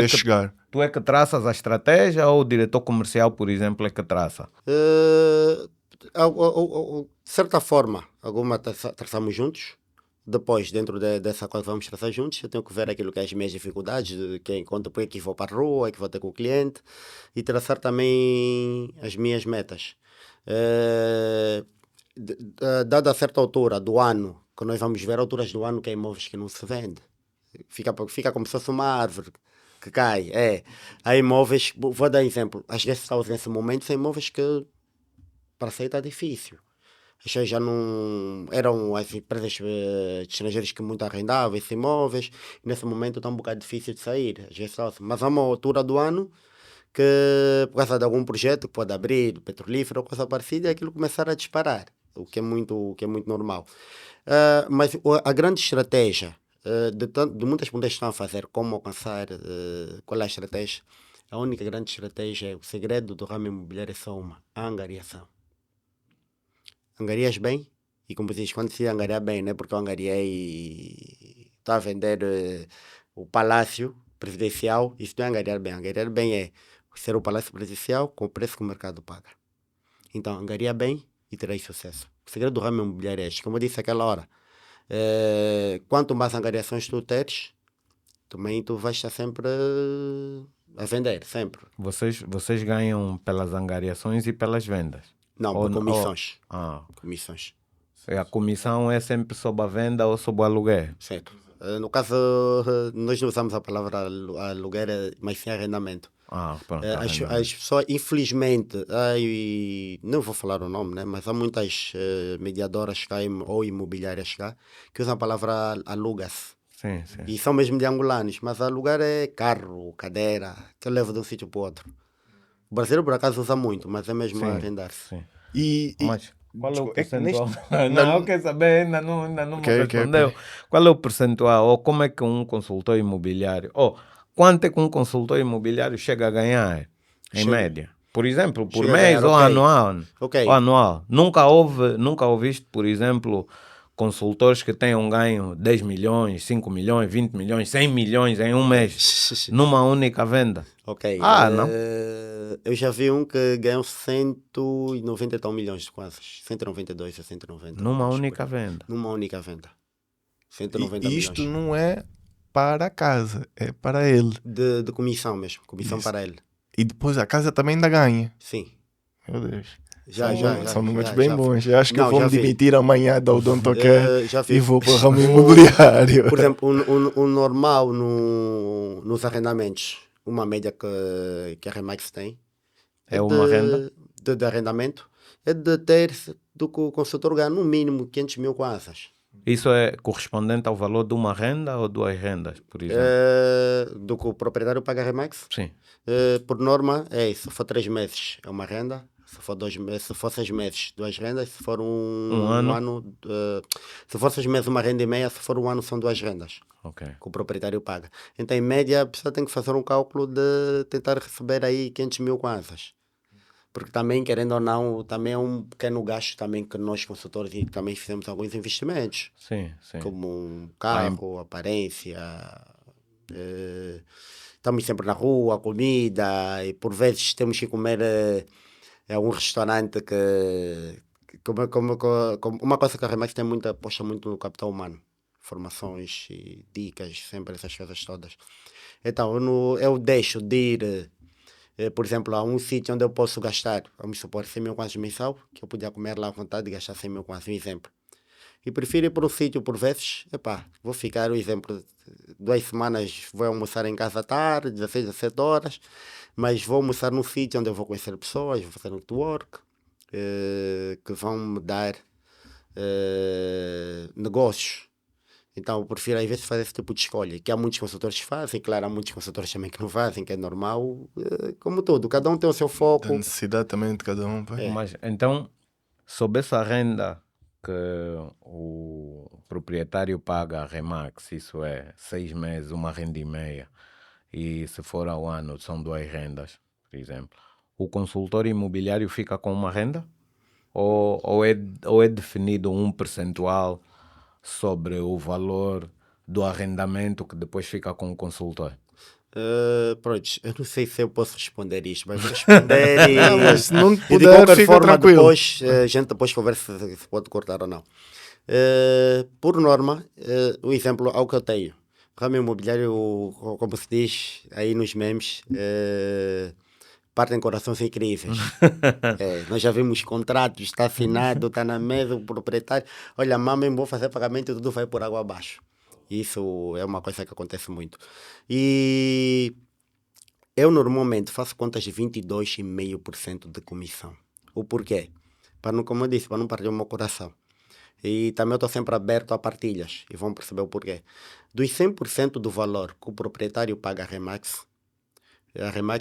chegar?
Tu é que traças a estratégia ou o diretor comercial, por exemplo, é que traça?
De certa forma, alguma traçamos juntos. Depois, dentro dessa coisa que vamos traçar juntos, eu tenho que ver aquilo que é as minhas dificuldades, que encontro, porque é que vou para a rua, é que vou ter com o cliente, e traçar também as minhas metas. Dada a certa altura do ano, que nós vamos ver alturas do ano que há imóveis que não se vende, fica como se fosse uma árvore que cai. Há imóveis, vou dar exemplo, as guest houses nesse momento são imóveis que para sair está difícil. Já não eram as empresas estrangeiras que muito arrendavam esses imóveis, e nesse momento está um bocado difícil de sair. Mas há uma altura do ano que, por causa de algum projeto que pode abrir, petrolífero ou coisa parecida, aquilo começar a disparar, o que é muito normal. Mas a grande estratégia de muitas mulheres que estão a fazer, como alcançar, qual é a estratégia? A única grande estratégia, o segredo do ramo imobiliário é só uma: a angariação. Angarias bem, e como dizes, quando se angariar bem, não é porque eu angariei e estou a vender o palácio presidencial, isso não é angariar bem. Angariar bem é ser o palácio presidencial com o preço que o mercado paga. Então, angaria bem e terás sucesso. O segredo do ramo imobiliário é este. Como eu disse aquela hora, quanto mais angariações tu teres, também tu vais estar sempre a vender, sempre.
Vocês ganham pelas angariações e pelas vendas?
Não, por comissões.
Comissões. A comissão é sempre sobre a venda ou sobre o aluguel?
Certo. No caso, nós não usamos a palavra aluguel, mas sim arrendamento.
Pronto,
as pessoas, infelizmente, não vou falar o nome, né? Mas há muitas mediadoras cá, ou imobiliárias cá, que usam a palavra aluga-se.
Sim.
E são mesmo de angolanos, mas alugar é carro, cadeira, que eu levo de um sítio para o outro. O brasileiro, por acaso, usa muito, mas é mesmo arrendar-se.
Mas qual é o percentual? Não, quer saber, ainda não me respondeu. Qual é o percentual, ou como é que um consultor imobiliário, quanto é que um consultor imobiliário chega a ganhar, em
Chega-
média? Por exemplo, por
chega a
mês
ganhar,
ou
ok.
anual?
Ok.
Ou anual. Nunca ouviste, por exemplo, consultores que tenham ganho 10 milhões, 5 milhões, 20 milhões, 100 milhões em um mês, numa única venda?
Ok.
Não?
Eu já vi um que ganhou 190 e tal milhões de quase. 192 a 190
Numa
milhões,
única
por aí.
venda.
Numa única venda. 190
E isto
milhões.
não é para a casa, é para ele.
De comissão mesmo. Comissão
Isso.
para ele.
E depois a casa também ainda ganha.
Sim.
Meu Deus.
Já.
São números
já,
bem
já.
bons. Eu acho que
Não,
eu vou
já
me
vi.
demitir amanhã da Odontocare
Já vi.
e vou para o ramo imobiliário.
Por exemplo, o normal nos arrendamentos, uma média que a Remax tem,
É uma renda?
de arrendamento, é de ter do que o consultor ganha no mínimo 500 mil kwanzas.
Isso é correspondente ao valor de uma renda ou duas rendas, por exemplo?
Do que o proprietário paga a Remax.
Sim.
Por norma, se for 3 meses é uma renda, se for 2 meses, se for 6 meses, 2 rendas, se for
Um ano?
se for 6 meses, uma renda e meia, se for um ano, são 2 rendas
Ok.
que o proprietário paga. Então, em média, a pessoa tem que fazer um cálculo de tentar receber aí 500 mil kwanzas. Porque também, querendo ou não, também é um pequeno gasto também que nós consultores e também fizemos alguns investimentos,
Sim.
como um carro, aparência, estamos sempre na rua, comida, e por vezes temos que comer a um restaurante uma coisa que a Remax tem muito, aposta muito no capital humano. Formações e dicas, sempre essas coisas todas. Então, eu deixo de ir, por exemplo, a um sítio onde eu posso gastar, vamos supor, 100 mil kwanzas mensal, que eu podia comer lá à vontade e gastar 100 mil kwanzas, um exemplo. E prefiro ir para um sítio por vezes, vou ficar, o exemplo, 2 semanas vou almoçar em casa à tarde, 16, 17 horas, mas vou almoçar num sítio onde eu vou conhecer pessoas, vou fazer network, que vão me dar negócios. Então eu prefiro às vezes fazer esse tipo de escolha, que há muitos consultores que fazem, claro, há muitos consultores também que não fazem, que é normal, como tudo, cada um tem o seu foco.
Da necessidade também de cada um. Pai.
Mas então, sob essa renda que o proprietário paga a Remax, isso é 6 meses, uma renda e meia, e se for ao ano são 2 rendas, por exemplo, o consultor imobiliário fica com uma renda? Ou é definido um percentual sobre o valor do arrendamento que depois fica com o consultor?
Pronto, eu não sei se eu posso responder isto, mas vou responder e,
Não, mas se não
e de
puder,
qualquer
fica
forma
tranquilo.
depois a gente depois conversa se pode cortar ou não. Por norma, o exemplo ao que eu tenho, o ramo imobiliário, como se diz aí nos memes, partem corações incríveis. Nós já vimos contratos, está assinado, está na mesa, o proprietário, olha, mamãe, vou fazer pagamento, tudo vai por água abaixo. Isso é uma coisa que acontece muito. E eu normalmente faço contas de 22,5% de comissão. O porquê? Para não, como eu disse, para não perder o meu coração. E também eu estou sempre aberto a partilhas e vão perceber o porquê. Dos 100% do valor que o proprietário paga a Remax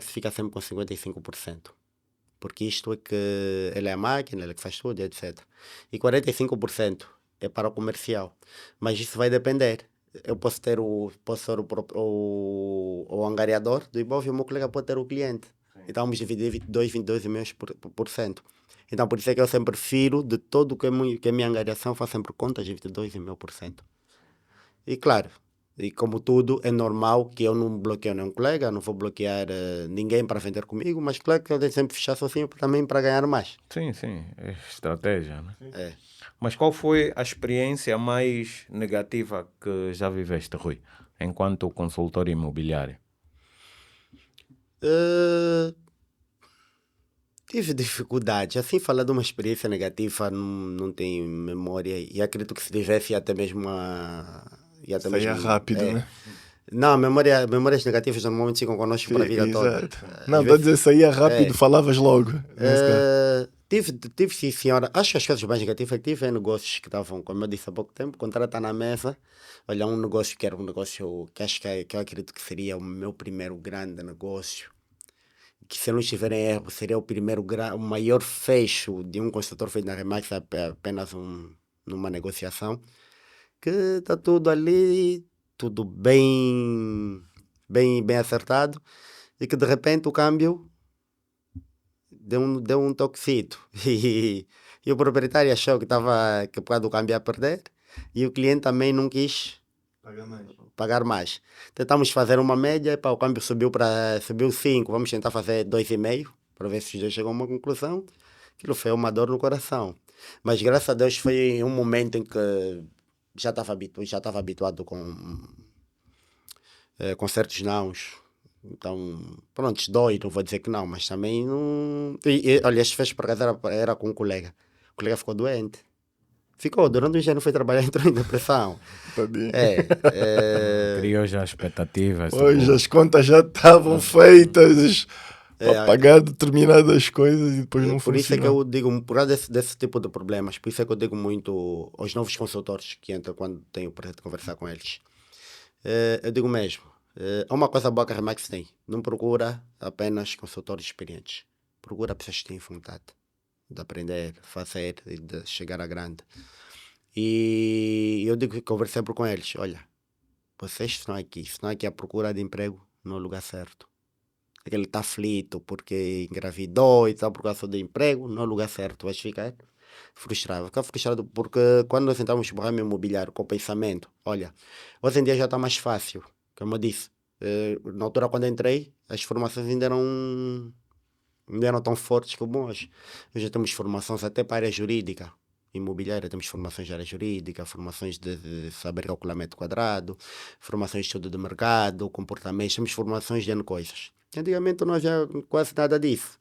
fica sempre com 55%. Porque isto é que ele é a máquina, ele que faz tudo, etc. E 45% é para o comercial. Mas isso vai depender. Eu posso ser o angariador do imóvel e o meu colega pode ter o cliente. Então vamos dividir 22,5%. Então por isso é que eu sempre prefiro, de todo que é minha angariação, faço sempre contas de 22,5%. E claro, e como tudo, é normal que eu não bloqueio nenhum colega, não vou bloquear ninguém para vender comigo, mas claro que eu tenho sempre fechar sozinho também para ganhar mais.
Sim, é estratégia, né?
É.
Mas qual foi a experiência mais negativa que já viveste, Rui, enquanto consultor imobiliário?
Tive dificuldades. Assim, falar de uma experiência negativa não tenho memória e acredito que se tivesse ia até mesmo
Saía rápido, né?
Não, memórias negativas normalmente ficam connosco para a vida toda.
Exato. Não, estou a dizer, saía rápido, falavas logo. Nesse caso.
Tive sim, senhora. Acho que as coisas mais negativas que tive é negócios que estavam, como eu disse há pouco tempo, contrato está na mesa. Olha, um negócio que era um negócio que acho que eu acredito que seria o meu primeiro grande negócio. Que se eu não estiver em erro, seria o maior fecho de um consultor feito na Remax, apenas numa negociação. Que está tudo ali, tudo bem bem acertado, e que de repente o câmbio deu um toquecito. E o proprietário achou que por causa do câmbio ia perder, e o cliente também não quis pagar mais. Tentamos fazer uma média, o câmbio subiu 5, vamos tentar fazer 2,5 para ver se os dois chegam a uma conclusão. Aquilo foi uma dor no coração. Mas graças a Deus foi um momento em que já estava habituado com certos nãos. Então, pronto, dói, não vou dizer que não, mas também não. Olha, este fez por acaso era com um colega. O colega ficou doente. Ficou, durante o dia não foi trabalhar, entrou em depressão.
Criou já expectativas.
Hoje as contas já estavam feitas para pagar determinadas coisas e depois não
Por isso é que
funcionou.
eu digo, por causa desse tipo de problemas, por isso é que eu digo muito aos novos consultores que entram quando tenho o prazer de conversar com eles. Eu digo mesmo, uma coisa boa que a Remax tem, não procura apenas consultores experientes, procura pessoas que têm vontade de aprender, fazer e de chegar a grande. E eu digo que conversei sempre com eles, olha, vocês estão aqui à procura de emprego no lugar certo. Ele está aflito porque engravidou e está por causa do emprego, no lugar certo, vais ficar frustrado. Ficar frustrado porque quando nós entramos no ramo imobiliário com o pensamento, olha, hoje em dia já está mais fácil, como eu disse, na altura quando entrei, as formações ainda eram tão fortes como hoje. Hoje já temos formações até para a área jurídica, imobiliária, temos formações de área jurídica, formações de saber calcular metro quadrado, formações de estudo de mercado, comportamento, temos formações de N coisas. Antigamente não havia quase nada disso.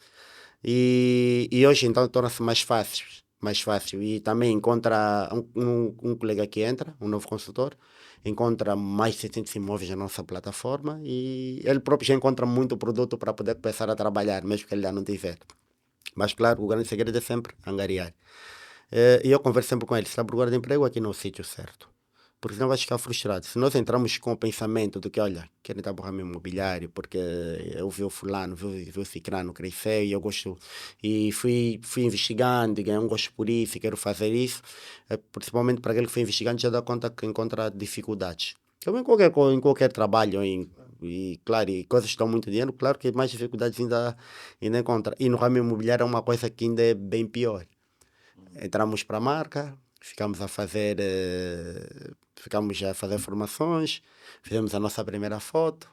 E hoje então torna-se mais fácil. E também encontra um colega que entra, um novo consultor, encontra mais de 700 imóveis na nossa plataforma e ele próprio já encontra muito produto para poder começar a trabalhar, mesmo que ele já não tiver. Mas claro, o grande segredo é sempre angariar. E eu converso sempre com ele, se está à procura de emprego, aqui não é o sítio certo. Porque senão vais ficar frustrado. Se nós entramos com o pensamento de que, olha, quero entrar para o ramo imobiliário porque eu vi o fulano, vi o ciclano crescer e eu gosto, e fui investigando e ganhei um gosto por isso e quero fazer isso, principalmente para aquele que foi investigando já dá conta que encontra dificuldades. Eu em qualquer trabalho, e claro, e coisas que dão muito dinheiro, claro que mais dificuldades ainda encontra. E no ramo imobiliário é uma coisa que ainda é bem pior. Entramos para a marca, ficamos a fazer formações, fizemos a nossa primeira foto,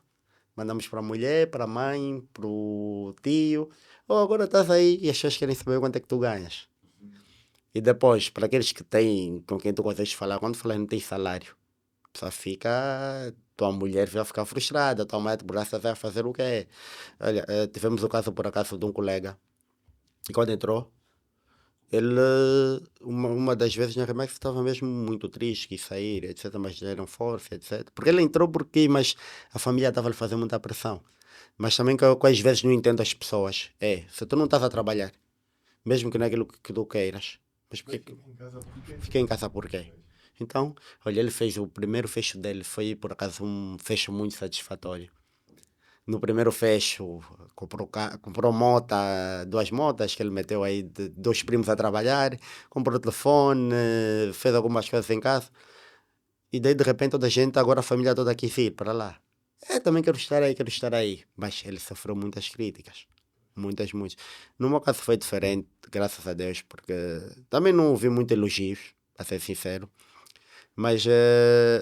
mandamos para a mulher, para a mãe, para o tio. Agora estás aí e as pessoas querem saber quanto é que tu ganhas. E depois, para aqueles que têm, com quem tu consegues falar, quando falas não tem salário, só fica, tua mulher vai ficar frustrada, tua mãe vai fazer o quê? Olha, tivemos o caso por acaso de um colega, e quando entrou, ele, uma das vezes na Remax estava mesmo muito triste, quis sair, etc. Mas deram força, etc. Porque ele entrou mas a família estava a lhe fazer muita pressão. Mas também que eu às vezes não entendo as pessoas. Se tu não estás a trabalhar, mesmo que não é aquilo que tu queiras, mas fiquei em casa por quê? Então, olha, ele fez o primeiro fecho dele, foi por acaso um fecho muito satisfatório. No primeiro fecho, comprou duas motas que ele meteu aí, dois primos a trabalhar, comprou telefone, fez algumas coisas em casa. E daí, de repente, toda a gente, agora a família toda aqui ir para lá. Também quero estar aí. Mas ele sofreu muitas críticas. Muitas. No meu caso foi diferente, graças a Deus, porque também não ouvi muitos elogios, para ser sincero. Mas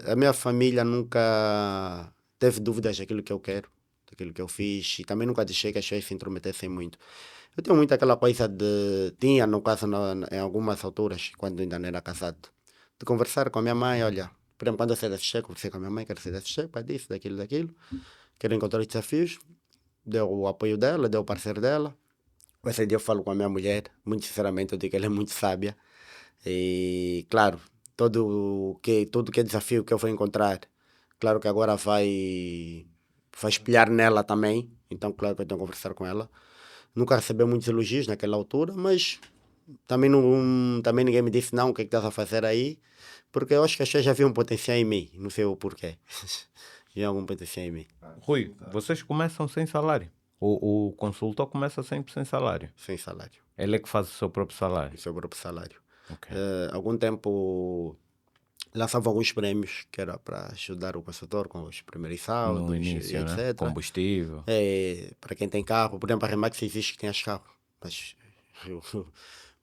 a minha família nunca teve dúvidas daquilo que eu quero, daquilo que eu fiz, e também nunca deixei que as pessoas se intrometessem muito. Eu tenho muito aquela coisa tinha no caso em algumas alturas, quando ainda não era casado, de conversar com a minha mãe, olha, por exemplo, quando eu saí da FCE, conversei com a minha mãe, quero sair da FCE, para disso, daquilo, quero encontrar os desafios, deu o apoio dela, deu o parceiro dela. Esse dia eu falo com a minha mulher, muito sinceramente, eu digo que ela é muito sábia, e claro, tudo que é desafio que eu vou encontrar, claro que agora vai espelhar nela também, então claro que eu tenho que conversar com ela. Nunca recebi muitos elogios naquela altura, mas também ninguém me disse não, o que é que estás a fazer aí, porque eu acho que as pessoas já viam potencial em mim, não sei o porquê. Viam algum potencial em mim.
Rui, vocês começam sem salário? O consultor começa sempre sem salário?
Sem salário.
Ele é que faz o seu próprio salário?
O seu próprio salário.
Okay.
Algum tempo lançavam alguns prémios que era para ajudar o consultor com os primeiros saldos
No
e
início, né?
etc.
Combustível.
Para quem tem carro, por exemplo, a Remax existe que tem as carros, mas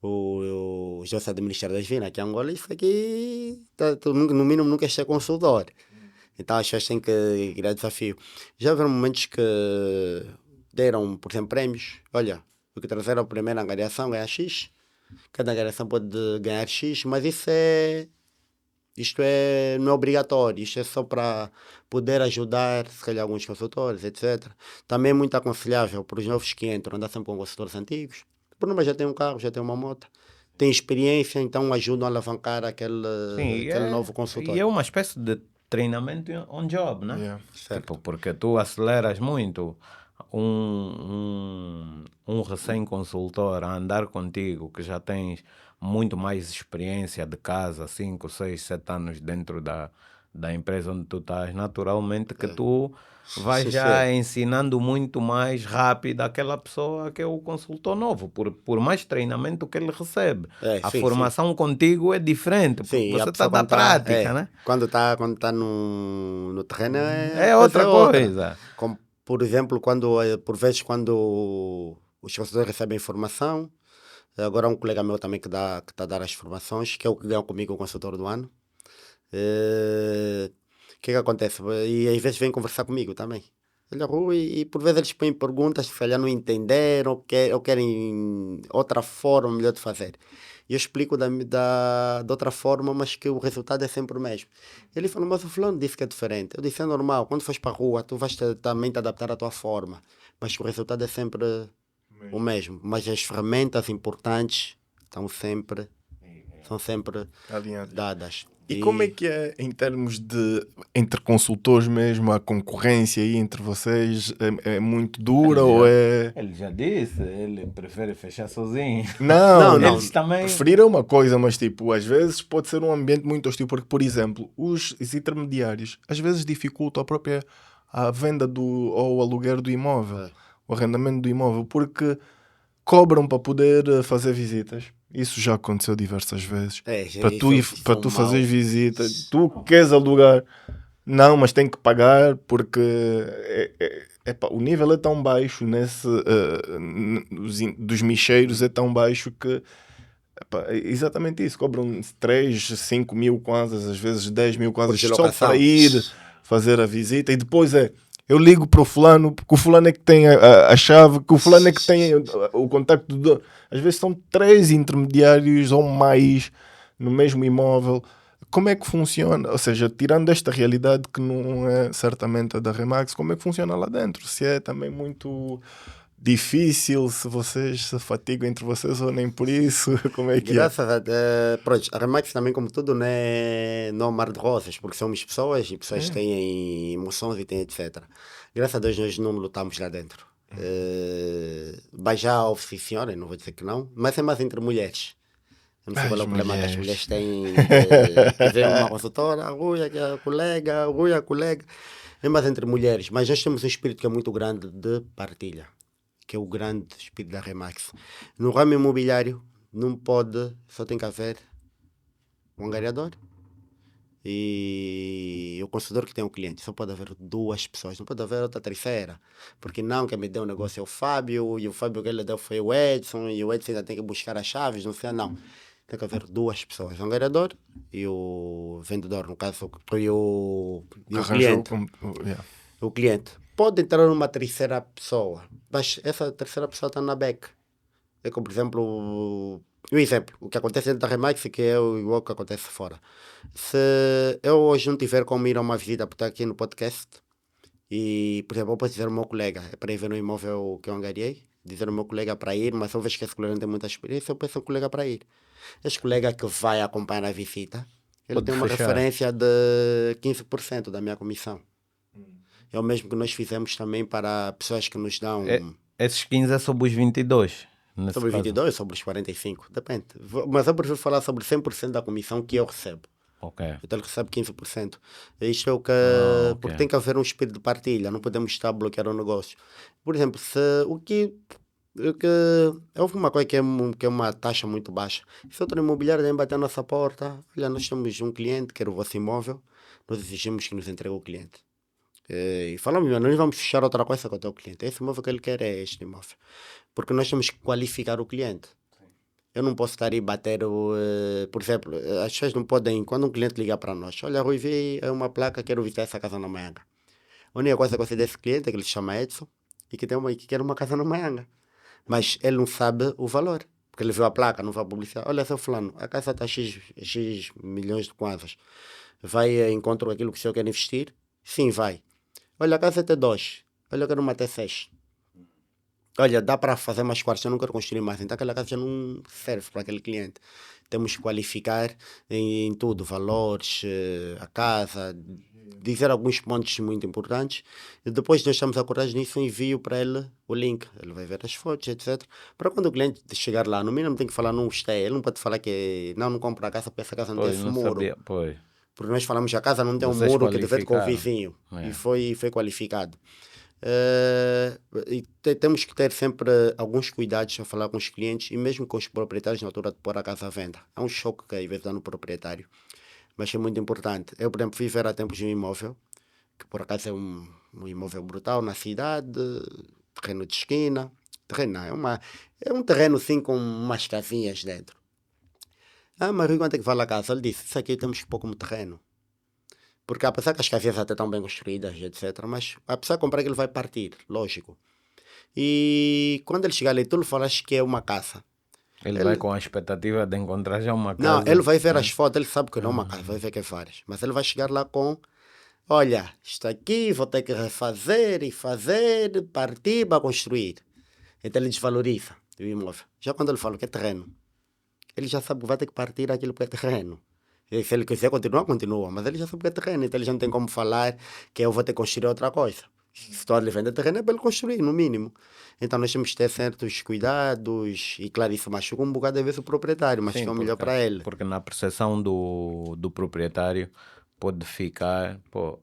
o José do Ministério das Minas, aqui em Angola, isso aqui, tu no mínimo nunca é consultor. Então as pessoas têm que criar desafio. Já houveram momentos que deram, por exemplo, prémios. Olha, o que trazeram a primeira angariação ganha X, cada angariação pode ganhar X, mas não é obrigatório, isto é só para poder ajudar, se calhar, alguns consultores, etc. Também é muito aconselhável para os novos que entram, andar sempre com consultores antigos. Por exemplo, já tem um carro, já tem uma moto, tem experiência, então ajudam a alavancar
Sim,
aquele novo
e
consultor.
é uma espécie de treinamento on job, né?
Yeah.
Tipo, porque tu aceleras muito um recém-consultor a andar contigo que já tens muito mais experiência de casa, 5, 6, 7 anos dentro da empresa onde tu estás, naturalmente que tu vais
Sim,
já
sim.
ensinando muito mais rápido aquela pessoa que é o consultor novo, por mais treinamento que ele recebe. A
Sim, sim.
formação contigo é diferente, porque
Sim, e a
você está
pessoa
da prática, né?
quando tá no terreno a
É
coisa
outra
é outra.
coisa.
Como, por exemplo, por vezes quando os consultores recebem informação, agora há um colega meu também que está a dar as formações, que é o que ganhou comigo o consultor do ano. O que é que acontece? E às vezes vem conversar comigo também. Olha, Rui, e por vezes eles põem perguntas que se calhar não entenderam ou querem outra forma melhor de fazer. E eu explico de outra forma, mas que o resultado é sempre o mesmo. Ele falou, mas o fulano disse que é diferente. Eu disse, é normal, quando fores para a rua, tu vais também te adaptar à tua forma, mas o resultado é sempre o mesmo. Mas as ferramentas importantes são sempre
Alinhado.
dadas.
E como é que é em termos de entre consultores mesmo, a concorrência aí entre vocês é muito dura ou é...
Ele já disse, ele prefere fechar sozinho.
Não,
Não.
Eles também.
preferir é uma coisa, mas tipo, às vezes pode ser um ambiente muito hostil, porque, por exemplo, os intermediários às vezes dificultam a venda ou o aluguer do imóvel,
É.
o arrendamento do imóvel, porque cobram para poder fazer visitas. Isso já aconteceu diversas vezes. Para tu fazeres visita, tu queres alugar, não, mas tem que pagar porque o nível é tão baixo dos micheiros é tão baixo que é exatamente isso, cobram 3, 5 mil kwanzas, às vezes 10 mil kwanzas só
deslocação.
para ir fazer a visita e depois eu ligo para o fulano, porque o fulano é que tem a chave, que o fulano é que tem o contacto às vezes são 3 intermediários ou mais no mesmo imóvel. Como é que funciona? Ou seja, tirando esta realidade que não é certamente a da Remax, como é que funciona lá dentro? Se é também muito difícil, se vocês se fatigam entre vocês ou nem por isso, como é que é?
Graças a Deus, pronto, a Remax também, como tudo, não é um mar de rosas, porque somos pessoas e pessoas têm emoções e têm etc. Graças a Deus nós não lutamos lá dentro. Mas já houve senhora, não vou dizer que não, mas é mais entre mulheres. Eu não sei qual é o problema que as mulheres têm, que vem uma consultora, Rui, que é a colega, Rui, a colega. É mais entre mulheres, mas nós temos um espírito que é muito grande de partilha, que é o grande espírito da Remax. No ramo imobiliário, só tem que haver um angariador e o consultor que tem um cliente. Só pode haver 2 pessoas, não pode haver outra terceira. Porque não, quem me deu o negócio é o Fábio, e o Fábio que ele deu foi o Edson, e o Edson ainda tem que buscar as chaves, não sei, não. Tem que haver 2 pessoas, o angariador e o vendedor, no caso, e o cliente. O cliente. Pode entrar uma terceira pessoa, mas essa terceira pessoa está na back. É como, por exemplo, um exemplo, o que acontece dentro da Remax é que é igual que acontece fora. Se eu hoje não tiver como ir a uma visita para estar aqui no podcast, e, por exemplo, eu posso dizer ao meu colega, é para ir ver no imóvel que eu angariei, dizer ao meu colega para ir, mas eu vejo que esse colega não tem muita experiência, eu peço ao colega para ir. Esse colega que vai acompanhar a visita, ele
Pode
tem uma
fechar.
referência de 15% da minha comissão. É o mesmo que nós fizemos também para pessoas que nos dão
Esses 15 é sobre os 22. Nesse
sobre
caso.
22, sobre os 45, depende. Mas eu prefiro falar sobre 100% da comissão que eu recebo.
Ok.
Então ele recebe 15%. Isto é o que.
ok.
Porque tem que haver um espírito de partilha, não podemos estar a bloquear o negócio. Por exemplo, que houve uma coisa que é uma taxa muito baixa. Se outra imobiliária vem bater a nossa porta, olha, nós temos um cliente, quer o vosso imóvel, nós exigimos que nos entregue o cliente. E falamos, nós não vamos fechar outra coisa com o teu cliente. Esse imóvel que ele quer é este imóvel. Porque nós temos que qualificar o cliente. Eu não posso estar aí bater por exemplo, as pessoas não podem, quando um cliente liga para nós, olha, Rui, vi é uma placa, quero visitar essa casa na Maianga. A única coisa que eu sei desse cliente é que ele se chama Edson e que quer uma casa na Maianga. Mas ele não sabe o valor. Porque ele viu a placa, não vai publicar. Olha, seu fulano, a casa está X milhões de kwanzas. Vai encontro aquilo que o senhor quer investir? Sim, vai. Olha, a casa é T2. Olha, eu quero uma T6. Olha, dá para fazer mais quartos, eu não quero construir mais. Então aquela casa já não serve para aquele cliente. Temos que qualificar em tudo, valores, a casa, dizer alguns pontos muito importantes. E depois nós estamos acordados nisso, eu envio para ele o link. Ele vai ver as fotos, etc. Para quando o cliente chegar lá, no mínimo tem que falar, não gostei. Ele não pode falar que não compra a casa porque essa casa não tem
Pois,
esse
não
muro.
sabia. Pois.
Porque nós falamos que a casa não tem um
Vocês
muro que divide com o
qualificaram.
vizinho.
É.
E foi qualificado. E temos que ter sempre alguns cuidados a falar com os clientes e mesmo com os proprietários na altura de pôr a casa à venda. É um choque que às vezes dá no proprietário, mas é muito importante. Eu, por exemplo, fui ver há tempos um imóvel, que por acaso é um imóvel brutal na cidade, terreno de esquina. Terreno não, é um terreno assim com umas casinhas dentro. Ah, mas Rui, quanto é que vale a casa? Ele disse, isso aqui temos que pôr como terreno. Porque apesar que as casinhas até estão bem construídas, etc. Mas a pessoa comprar aquilo vai partir, lógico. E quando ele chegar ali, tu lhe falas que é uma casa.
Ele vai com a expectativa de encontrar já uma
Não,
casa.
ele vai ver as fotos, ele sabe que não é uma casa, vai ver que é várias. Mas ele vai chegar lá com, olha, isto aqui vou ter que refazer e fazer, partir para construir. Então ele desvaloriza o imóvel. Já quando ele fala que é terreno, ele já sabe que vai ter que partir aquilo que é terreno. E se ele quiser continuar, continua. Mas ele já sabe que é terreno, então ele já não tem como falar que eu vou ter que construir outra coisa. Se estou a vender terreno é para ele construir, no mínimo. Então nós temos que ter certos cuidados e claro, isso machuca um bocado às vezes o proprietário, mas
Sim,
que é o melhor para ele.
porque na percepção do proprietário pode ficar, pô,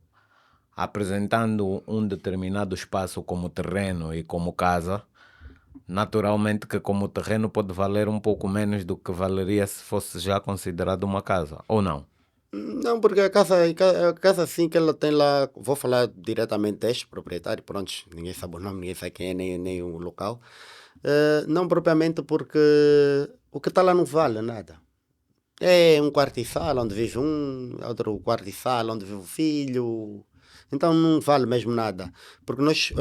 apresentando um determinado espaço como terreno e como casa, naturalmente que como terreno pode valer um pouco menos do que valeria se fosse já considerado uma casa, ou não?
Não, porque a casa assim que ela tem lá, vou falar diretamente deste proprietário, pronto, ninguém sabe o nome, ninguém sabe quem é, nem o local. Não propriamente porque o que está lá não vale nada. É um quarto e sala onde vive outro quarto e sala onde vive o filho. Então não vale mesmo nada. Porque nós,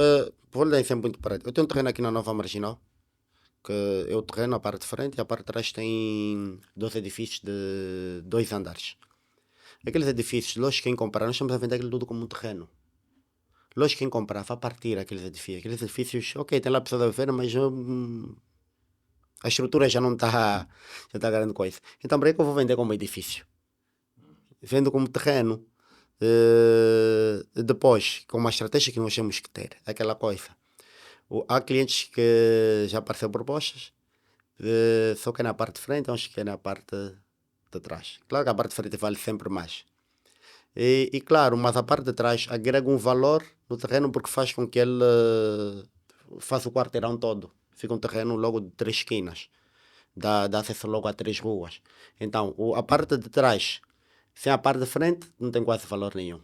vou lhe dar um exemplo muito prático. Eu tenho um terreno aqui na Nova Marginal, que é o terreno, a parte de frente, e a parte de trás tem dois edifícios de 2 andares. Aqueles edifícios, lógico, quem comprar, nós estamos a vender aquilo tudo como um terreno. Lógico, quem comprar vai partir aqueles edifícios. Aqueles edifícios, ok, tem lá pessoas a viver, mas a estrutura já não está, já está grande coisa. Então, para que eu vou vender como edifício? Vendo como terreno. Depois, com uma estratégia que nós temos que ter, aquela coisa. Há clientes que já apareceram propostas, só que é na parte de frente, uns que é na parte de trás. Claro que a parte de frente vale sempre mais. E claro, mas a parte de trás agrega um valor no terreno porque faz com que ele faça o quarteirão todo. Fica um terreno logo de 3 esquinas. Dá acesso logo a 3 ruas. Então, a parte de trás, sem a parte de frente, não tem quase valor nenhum.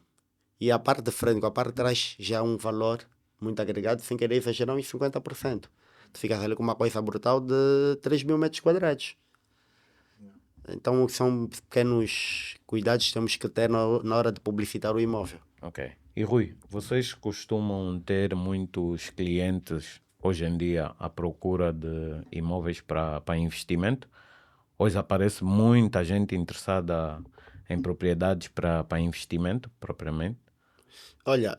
E a parte de frente com a parte de trás já é um valor muito agregado, sem querer exagerar, uns 50%. Tu ficas ali com uma coisa brutal de 3.000 metros quadrados. Então são pequenos cuidados que temos que ter na hora de publicitar o imóvel.
Ok. E Rui, vocês costumam ter muitos clientes hoje em dia à procura de imóveis para investimento? Hoje aparece muita gente interessada em propriedades para investimento, propriamente?
Olha,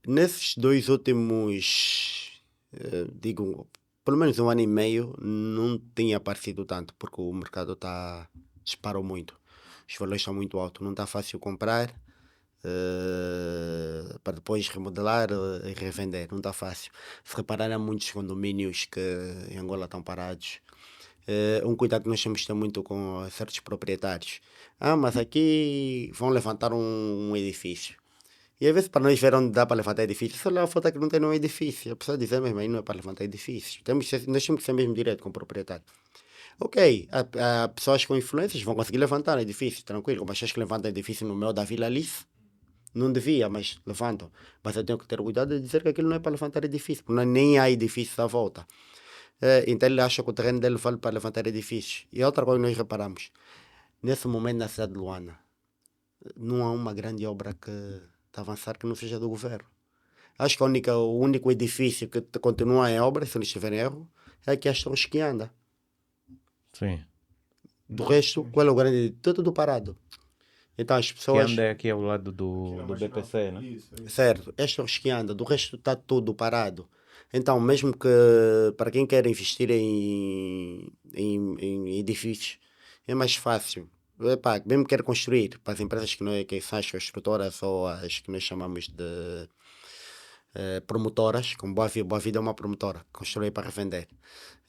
nesses 2 últimos, digo, pelo menos 1 ano e meio, não tinha aparecido tanto, porque o mercado disparou muito. Os valores estão muito altos, não está fácil comprar, para depois remodelar e revender, não está fácil. Se reparar, há muitos condomínios que em Angola estão parados. Um cuidado que nós temos que ter muito com certos proprietários. Mas aqui vão levantar um edifício. E às vezes para nós ver onde dá para levantar edifício, só lá a foto que não tem nenhum edifício. A pessoa diz, mesmo, aí não é para levantar edifícios. Nós temos que ser mesmo direto com o proprietário. Ok, há pessoas com influências vão conseguir levantar edifício, tranquilo. Mas pessoas que levantam edifício no meio da Vila Alice, não devia, mas levantam. Mas eu tenho que ter cuidado de dizer que aquilo não é para levantar edifício, porque nem há edifícios à volta. Então ele acha que o terreno dele vale para levantar edifícios. E outra coisa que nós reparamos, nesse momento na cidade de Luanda, não há uma grande obra que está a avançar que não seja do governo. Acho que o único edifício que continua em obra, se não estiver em erro, é aqui a Torres que anda.
Sim.
Do resto, qual é o grande? Tudo parado. Então as
Que
pessoas.
anda aqui ao lado do BPC, né?
Certo, é Torres que anda, do resto está tudo parado. Então, mesmo que para quem quer investir em edifícios, é mais fácil. Epá, mesmo que quer construir, para as empresas que são as construtoras ou as que nós chamamos de promotoras, como Boa Vida é uma promotora, constrói para revender.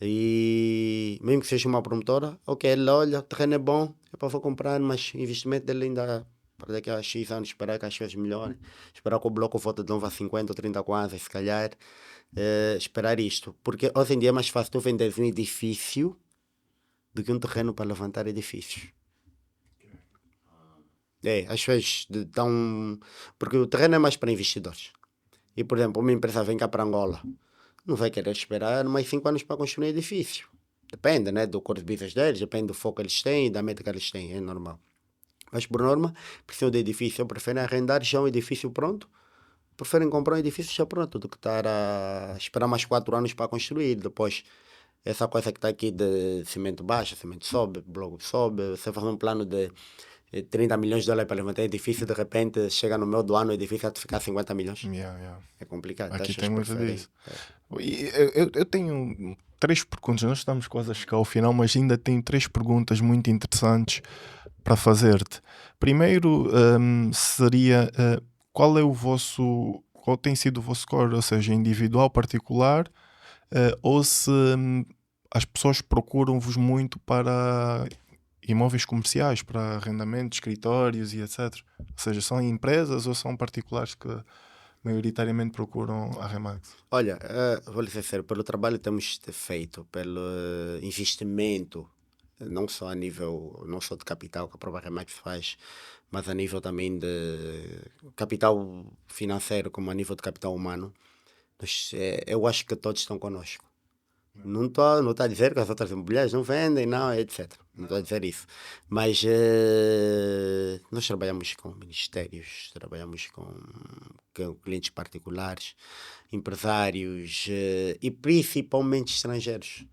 E mesmo que seja uma promotora, ok, ele olha, o terreno é bom, é para vou comprar, mas o investimento dele ainda para daqui a X anos esperar que as coisas melhorem, esperar que o bloco volte de novo a 50 ou 30 kwanzas, se calhar, esperar isto. Porque hoje em dia é mais fácil tu venderes um edifício do que um terreno para levantar edifícios. As coisas estão. Porque o terreno é mais para investidores. E, por exemplo, uma empresa vem cá para Angola, não vai querer esperar mais 5 anos para construir um edifício. Depende, né, do core business deles, depende do foco que eles têm e da meta que eles têm, é normal. Mas, por norma, precisam de edifício, preferem arrendar já um edifício pronto, preferem comprar um edifício já pronto do que estar a esperar mais 4 anos para construir. Depois, essa coisa que está aqui de cimento baixa, cimento sobe, bloco sobe, você faz um plano de 30 milhões de dólares para levantar edifício, de repente chega no meio do ano o edifício vai ficar 50 milhões. É complicado.
Aqui tem muito disso. E eu tenho 3 perguntas, nós estamos quase a chegar ao final, mas ainda tenho 3 perguntas muito interessantes para fazer-te. Primeiro seria qual tem sido o vosso score, ou seja, individual, particular, ou se as pessoas procuram-vos muito para imóveis comerciais, para arrendamentos, escritórios e etc. Ou seja, são empresas ou são particulares que maioritariamente procuram a Remax?
Olha, vou lhe ser sério, pelo trabalho que temos feito, pelo investimento, não só de capital que a própria Remax faz, mas a nível também de capital financeiro, como a nível de capital humano, eu acho que todos estão connosco. Não estou a dizer que as outras imobiliárias não vendem, não, etc. Não estou a dizer isso. Mas nós trabalhamos com ministérios, trabalhamos com clientes particulares, empresários e principalmente estrangeiros.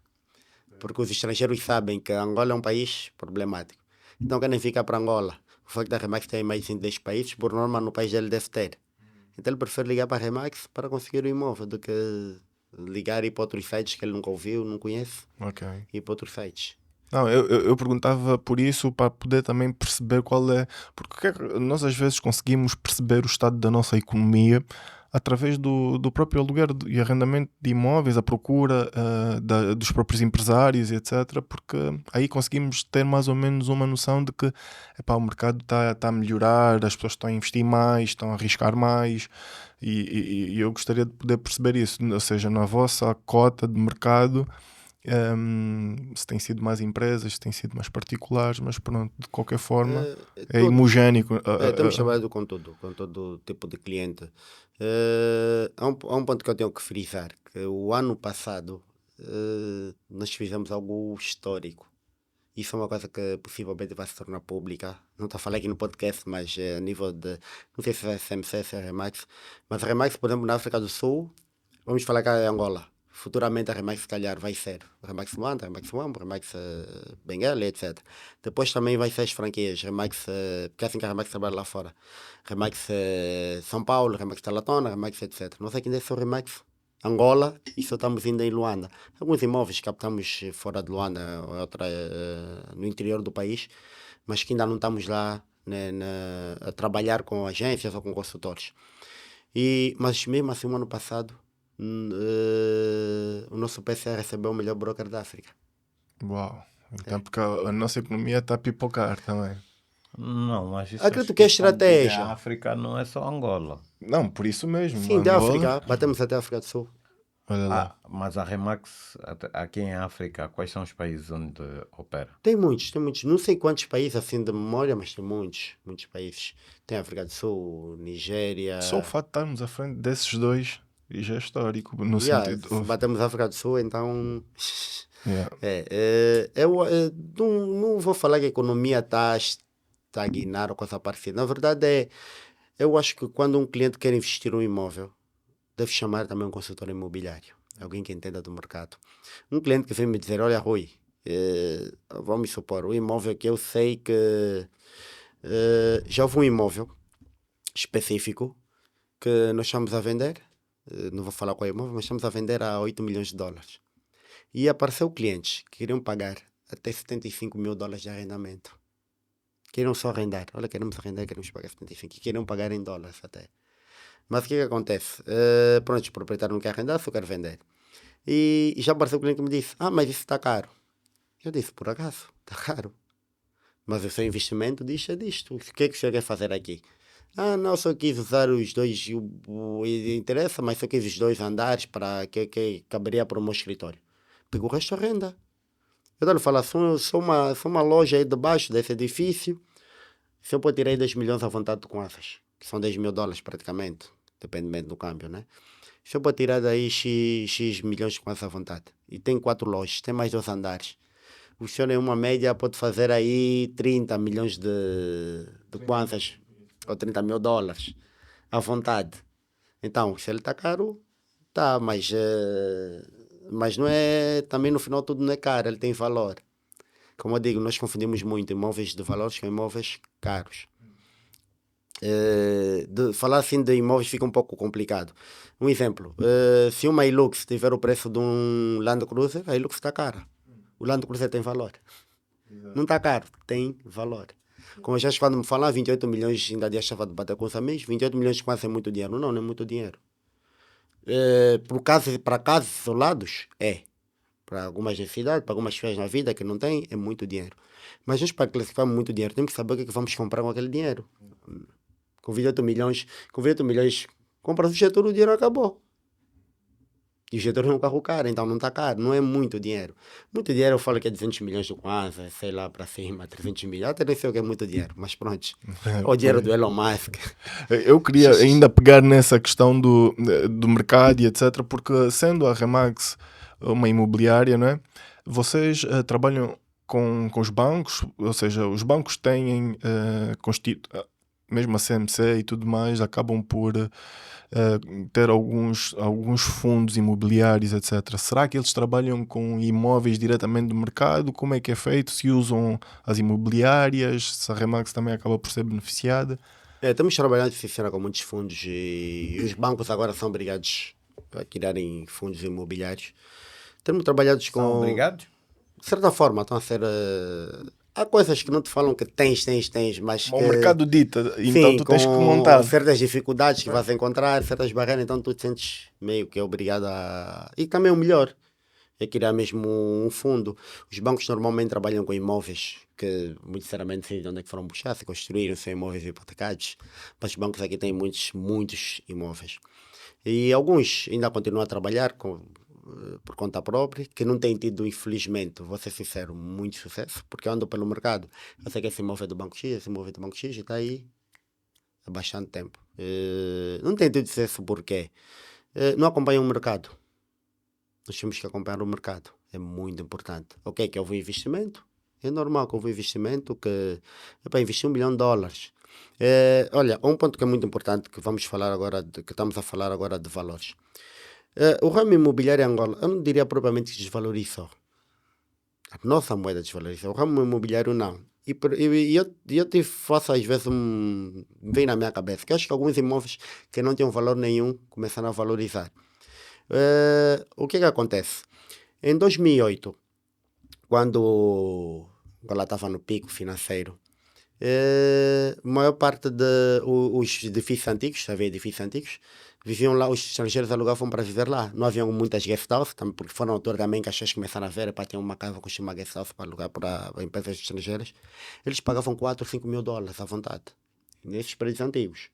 Porque os estrangeiros sabem que Angola é um país problemático. Então, querem ficar para Angola. O facto da Remax ter mais de 10 países, por norma, no país ele deve ter. Então, ele prefere ligar para a Remax para conseguir o imóvel do que ligar e ir para outros sites que ele nunca ouviu, não conhece, e ir para outros sites.
Não, eu perguntava por isso para poder também perceber qual é, porque nós às vezes conseguimos perceber o estado da nossa economia através do próprio aluguer e arrendamento de imóveis, a procura dos próprios empresários, etc. Porque aí conseguimos ter mais ou menos uma noção de que o mercado está a melhorar, as pessoas estão a investir mais, estão a arriscar mais, e eu gostaria de poder perceber isso, ou seja, na vossa cota de mercado, se tem sido mais empresas, se tem sido mais particulares, mas pronto, de qualquer forma é homogéneo.
Temos trabalhado com todo tipo de cliente. Há um ponto que eu tenho que frisar, que o ano passado nós fizemos algo histórico. Isso é uma coisa que possivelmente vai se tornar pública. Não estou a falar aqui no podcast, mas a nível de, não sei se é CMC, se é Remax, mas a Remax, por exemplo, na África do Sul, vamos falar cá em Angola. Futuramente a Remax, se calhar, vai ser Remax Luanda, Remax Wambo, Remax Benguela, etc. Depois também vai ser as franquias, Remax, porque é assim que a Remax trabalha lá fora. Remax São Paulo, Remax Talatona, Remax, etc. Nós aqui ainda é só Remax Angola e só estamos indo em Luanda. Alguns imóveis captamos fora de Luanda, no interior do país, mas que ainda não estamos lá, né, a trabalhar com agências ou com consultores. Mas mesmo assim, no ano passado, o nosso PCA recebeu o melhor broker da África.
Uau! Então, porque a nossa economia está a pipocar também.
Não, mas isso
Acredito
acho
que é
quando diz em
estratégia.
África não é só Angola.
Não, por isso mesmo.
Sim, de
Angola,
África. Batemos até a África do Sul.
olha lá.
Mas a Remax, aqui em África, quais são os países onde opera?
Tem muitos, tem muitos. Não sei quantos países assim de memória, mas tem muitos, muitos países. Tem África do Sul, Nigéria.
Só o fato de estarmos à frente desses dois e já é histórico, no
Yeah,
sentido.
se batemos a África do Sul, então.
Yeah.
Não vou falar que a economia está a estagnar ou coisa parecida. Na verdade, eu acho que quando um cliente quer investir um imóvel, deve chamar também um consultor imobiliário, alguém que entenda do mercado. Um cliente que vem me dizer: olha, Rui, vamos supor, o imóvel que eu sei que. Já houve um imóvel específico que nós estamos a vender, não vou falar qual é o imóvel, mas estamos a vender a 8 milhões de dólares. E apareceu clientes que queriam pagar até 75 mil dólares de arrendamento. Queriam só arrendar. Olha, queremos arrendar, queremos pagar 75. E queriam pagar em dólares até. Mas o que acontece? Pronto, o proprietário não quer arrendar, só quer vender. E já apareceu o cliente que me disse: mas isso está caro. Eu disse: por acaso, está caro. Mas o seu investimento diz disto. O que é que o senhor quer fazer aqui? Não, só quis usar os dois, interessa, mas só quis os dois andares para que caberia para o meu escritório. Pegou o resto à renda. Eu lhe falo, sou uma loja aí debaixo desse edifício. Se eu pôr tirei 10 milhões à vontade com essas, que são 10 mil dólares praticamente, dependendo do câmbio, né? Se eu pôr tirar daí X milhões com essa vontade, e tem 4 lojas, tem mais 2 andares, o senhor em uma média pode fazer aí 30 milhões de kwanzas, ou 30 mil dólares, à vontade. Então, se ele está caro, tá, mas não é, também no final tudo não é caro, ele tem valor. Como eu digo, nós confundimos muito imóveis de valores com imóveis caros. Falar assim de imóveis fica um pouco complicado. Um exemplo, se uma Hilux tiver o preço de um Land Cruiser, a Hilux está cara. O Land Cruiser tem valor. Não está caro, tem valor. Como já quando me falam 28 milhões, ainda dia estava a debater com os amigos, 28 milhões quase é muito dinheiro. Não, não é muito dinheiro. Para casos isolados, é. Para algumas necessidades, para algumas coisas na vida que não tem, é muito dinheiro. Mas nós, para classificar muito dinheiro, temos que saber o que é que vamos comprar com aquele dinheiro. Com 28 milhões, compra o Getúlio, o dinheiro acabou. E o Getúlio é um carro caro, então não está caro, não é muito dinheiro. Muito dinheiro eu falo que é 200 milhões de kwanza, sei lá, para cima, 300 milhões, até nem sei o que é muito dinheiro, mas pronto. O dinheiro do Elon Musk.
Eu queria ainda pegar nessa questão do mercado e etc, porque sendo a Remax uma imobiliária, não é? Vocês trabalham com os bancos, ou seja, os bancos têm, mesmo a CMC e tudo mais, acabam por ter alguns fundos imobiliários, etc. Será que eles trabalham com imóveis diretamente do mercado? Como é que é feito? Se usam as imobiliárias? Se a Remax também acaba por ser beneficiada?
Estamos trabalhando com muitos fundos e os bancos agora são obrigados a criarem fundos imobiliários. Temos trabalhado com...
São obrigados?
De certa forma, estão a ser... há coisas que não te falam que tens, mas
O mercado dita, então
sim,
tu tens que
com
montar.
certas dificuldades que vais encontrar, certas barreiras, então tu te sentes meio que obrigado a... E também o melhor é criar mesmo um fundo. Os bancos normalmente trabalham com imóveis que, muito sinceramente, sei de onde é que foram buscar, se construíram, são imóveis hipotecados, mas os bancos aqui têm muitos imóveis. E alguns ainda continuam a trabalhar por conta própria, que não têm tido, infelizmente, vou ser sincero, muito sucesso, porque eu ando pelo mercado. Eu sei que esse imóvel é do Banco X, esse imóvel é do Banco X, e está aí há bastante tempo. Não tem tido sucesso porque não acompanham o mercado. Nós temos que acompanhar o mercado, é muito importante. Ok, que houve um investimento, é normal que houve um investimento que é para investir $1 milhão. Olha, um ponto que é muito importante que vamos falar agora, que estamos a falar agora de valores. O ramo imobiliário em Angola, eu não diria propriamente que desvalorizou. A nossa moeda desvalorizou. O ramo imobiliário não. E eu te faço às vezes vem na minha cabeça que acho que alguns imóveis que não tinham valor nenhum começaram a valorizar. O que acontece? Em 2008, quando ela estava no pico financeiro, Maior parte dos edifícios antigos, havia edifícios antigos, viviam lá, os estrangeiros alugavam para viver lá. Não haviam muitas guest house, porque foi na altura também que as pessoas começaram a ver, para ter uma casa com uma guest house para alugar para empresas estrangeiras. Eles pagavam 4 ou 5 mil dólares à vontade, nesses prédios antigos.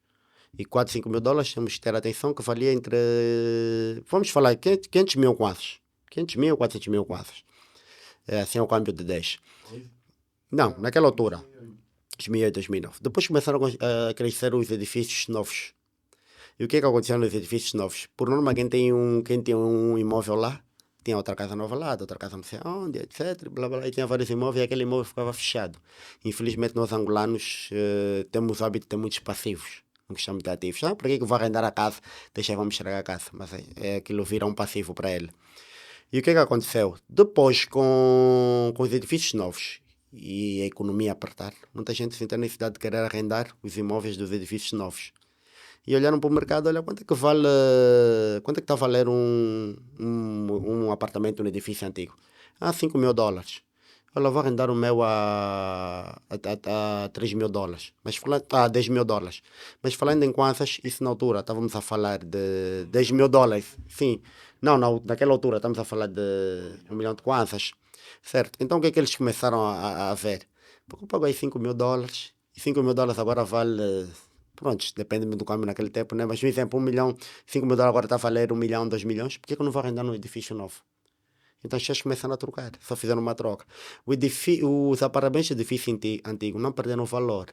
E 4, 5 mil dólares, temos que ter atenção que valia entre, vamos falar, 500 mil quase. 500 mil, 400 mil quase. Assim é o câmbio de 10. Não, naquela altura. 2008, 2009. Depois começaram a crescer os edifícios novos. E o que é que aconteceu nos edifícios novos? Por norma, quem tem um imóvel lá, tinha outra casa nova lá, outra casa não sei onde, etc. Blá, blá, e tinha vários imóveis e aquele imóvel ficava fechado. Infelizmente, nós angolanos temos o hábito de ter muitos passivos. Não gostamos de ativos. Por que eu vou arrendar a casa? Deixa, vamos estragar a casa. Mas aquilo vira um passivo para ele. E o que é que aconteceu? Depois, com os edifícios novos e a economia apertar, muita gente sentiu a necessidade de querer arrendar os imóveis dos edifícios novos. E olharam para o mercado, olha, quanto é que está a valer um apartamento no edifício antigo? 5 mil dólares. Olha, vou arrendar o meu a 3 mil dólares. Mas falando, 10 mil dólares. Mas falando em kwanzas, isso na altura, estávamos a falar de 10 mil dólares. Sim, naquela altura estamos a falar de 1 milhão de kwanzas. Certo? Então o que é que eles começaram a ver? Porque eu pago aí 5 mil dólares. E 5 mil dólares agora vale... Pronto, depende do câmbio naquele tempo, né? Mas, por exemplo, 1 milhão, 5 mil dólares agora está a valer 1 milhão, 2 milhões. Por que eu não vou arrendar num edifício novo? Então as pessoas começaram a trocar, só fizeram uma troca. Os apartamentos de edifício antigo não perderam valor.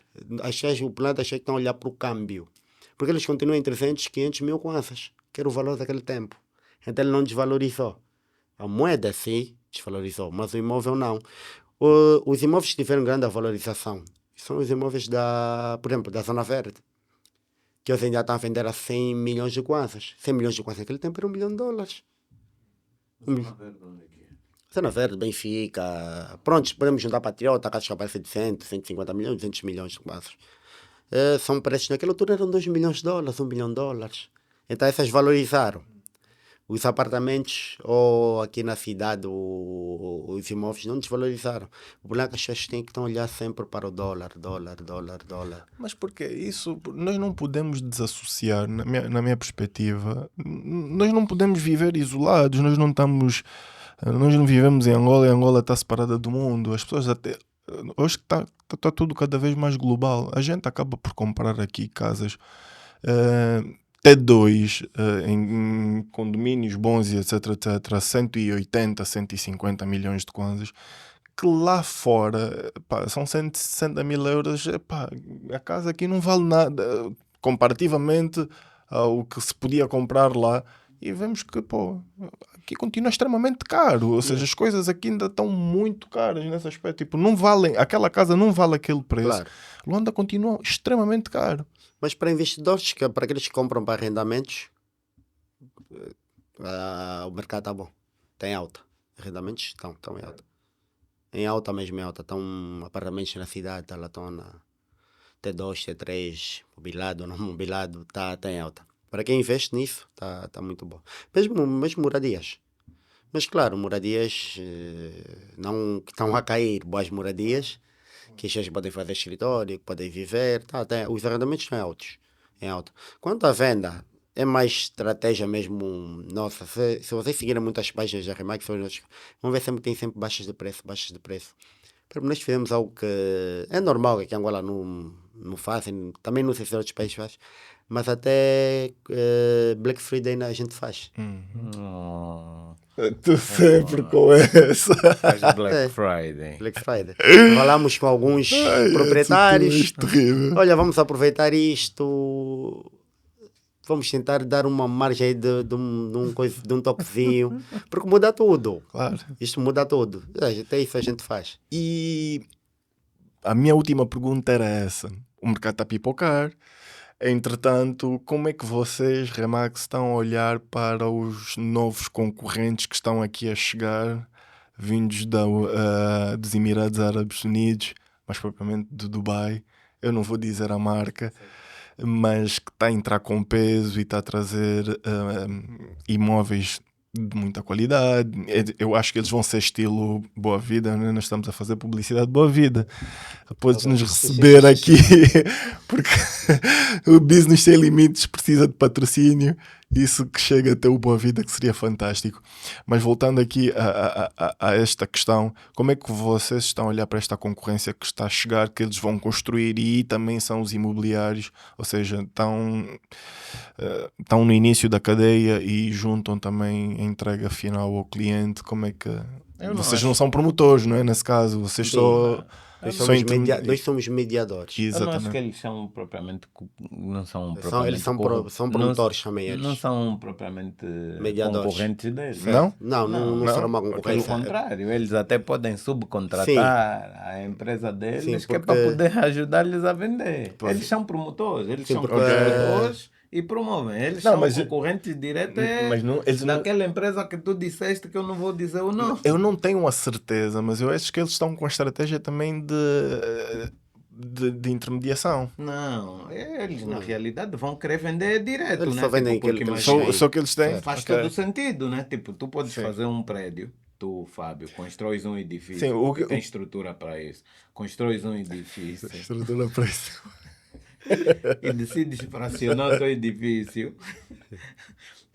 O plano das pessoas estão a olhar para o câmbio. Porque eles continuam em 300, 500 mil kwanzas, que era o valor daquele tempo. Então ele não desvalorizou. A moeda sim desvalorizou, mas o imóvel não. Os imóveis que tiveram grande valorização são os imóveis por exemplo, da Zona Verde, que hoje ainda estão a vender a 100 milhões de kwanzas. 100 milhões de kwanzas naquele tempo era 1 milhão de dólares. Zona Verde, Benfica, pronto, podemos juntar Patriota, caso que aparece de 100, 150 milhões, 200 milhões de kwanzas. São preços, naquela altura eram 2 milhões de dólares, 1 milhão de dólares. Então essas valorizaram. Os apartamentos ou aqui na cidade os imóveis não desvalorizaram. O problema é que as pessoas têm que estão a olhar sempre para o dólar.
Mas porque isso, nós não podemos desassociar, na minha perspectiva, nós não podemos viver isolados, nós não vivemos em Angola e Angola está separada do mundo. As pessoas hoje está tudo cada vez mais global. A gente acaba por comprar aqui casas T2 em condomínios bons e etc, 180, 150 milhões de kwanzas, que lá fora são 160 mil euros. A casa aqui não vale nada comparativamente ao que se podia comprar lá. E vemos que aqui continua extremamente caro. Ou seja, as coisas aqui ainda estão muito caras nesse aspecto. Tipo, não valem, aquela casa não vale aquele preço.
Claro.
Luanda continua extremamente caro.
Mas para investidores, para aqueles que compram para arrendamentos, o mercado está bom. Está em alta. Arrendamentos estão em alta. Em alta mesmo, em alta. Estão apartamentos na cidade, estão na T2, T3, mobilado, não mobilado, está em alta. Para quem investe nisso, está muito bom. Mesmo moradias. Mas claro, moradias não que estão a cair, boas moradias, que as pessoas podem fazer escritório, podem viver, os arrendamentos estão altos, em alta. Quanto à venda, é mais estratégia mesmo nossa. Se vocês seguirem muitas páginas da Remax, vão ver sempre que tem sempre baixas de preço. Pero nós fizemos algo que é normal, que aqui em Angola não fazem, também não sei se outros países fazem, mas até Black Friday a gente faz.
Tu sempre com essa.
Faz Black Friday.
Black Friday. Falamos com alguns proprietários. Olha, vamos aproveitar isto. Vamos tentar dar uma margem aí de um toquezinho. Porque muda tudo.
Claro.
Isto muda tudo. Até isso a gente faz.
E a minha última pergunta era essa. O mercado está a pipocar. Entretanto, como é que vocês, Remax, estão a olhar para os novos concorrentes que estão aqui a chegar, vindos dos Emirados Árabes Unidos, mais propriamente de Dubai? Eu não vou dizer a marca, mas que está a entrar com peso e está a trazer imóveis de muita qualidade. Eu acho que eles vão ser estilo Boa Vida, né? Nós estamos a fazer publicidade de Boa Vida. Podes nos receber aqui, porque o Business Sem Limites precisa de patrocínio. Isso que chega até o Boa Vida, que seria fantástico. Mas voltando aqui a esta questão, como é que vocês estão a olhar para esta concorrência que está a chegar, que eles vão construir, e também são os imobiliários, ou seja, estão no início da cadeia e juntam também a entrega final ao cliente? Como é que... Vocês não são promotores, não é? Nesse caso, vocês só...
Nós somos mediadores.
Eu não acho
Exatamente.
que eles são propriamente. Não são
Eles
propriamente.
são promotores também,
Não
eles.
são propriamente
Mediadores.
concorrentes deles.
Não?
Não será uma
Pelo
concorrência.
contrário, eles até podem subcontratar
Sim.
a empresa deles,
Sim,
que é
porque-
para poder ajudar-lhes a vender.
Pois.
Eles são promotores, eles
Sim,
são
porque-
promotores e promovem. Eles
Não,
são
mas-
concorrentes diretos
Mas não, eles não...
daquela empresa que tu disseste, que eu não vou dizer o nome.
Eu não tenho a certeza, mas eu acho que eles estão com a estratégia também de intermediação.
Não, eles na realidade vão querer vender direto,
Eles
né?
só vendem
Tipo,
aquilo
porque
que eles
imagina,
têm.
Só que eles têm.
faz
Ok.
todo sentido, né? Tipo, tu podes
Sim.
fazer um prédio, tu, Fábio, constróis um edifício,
Sim,
porque tem estrutura para isso. Constróis um edifício
Estrutura para isso.
e decides fracionar o teu edifício.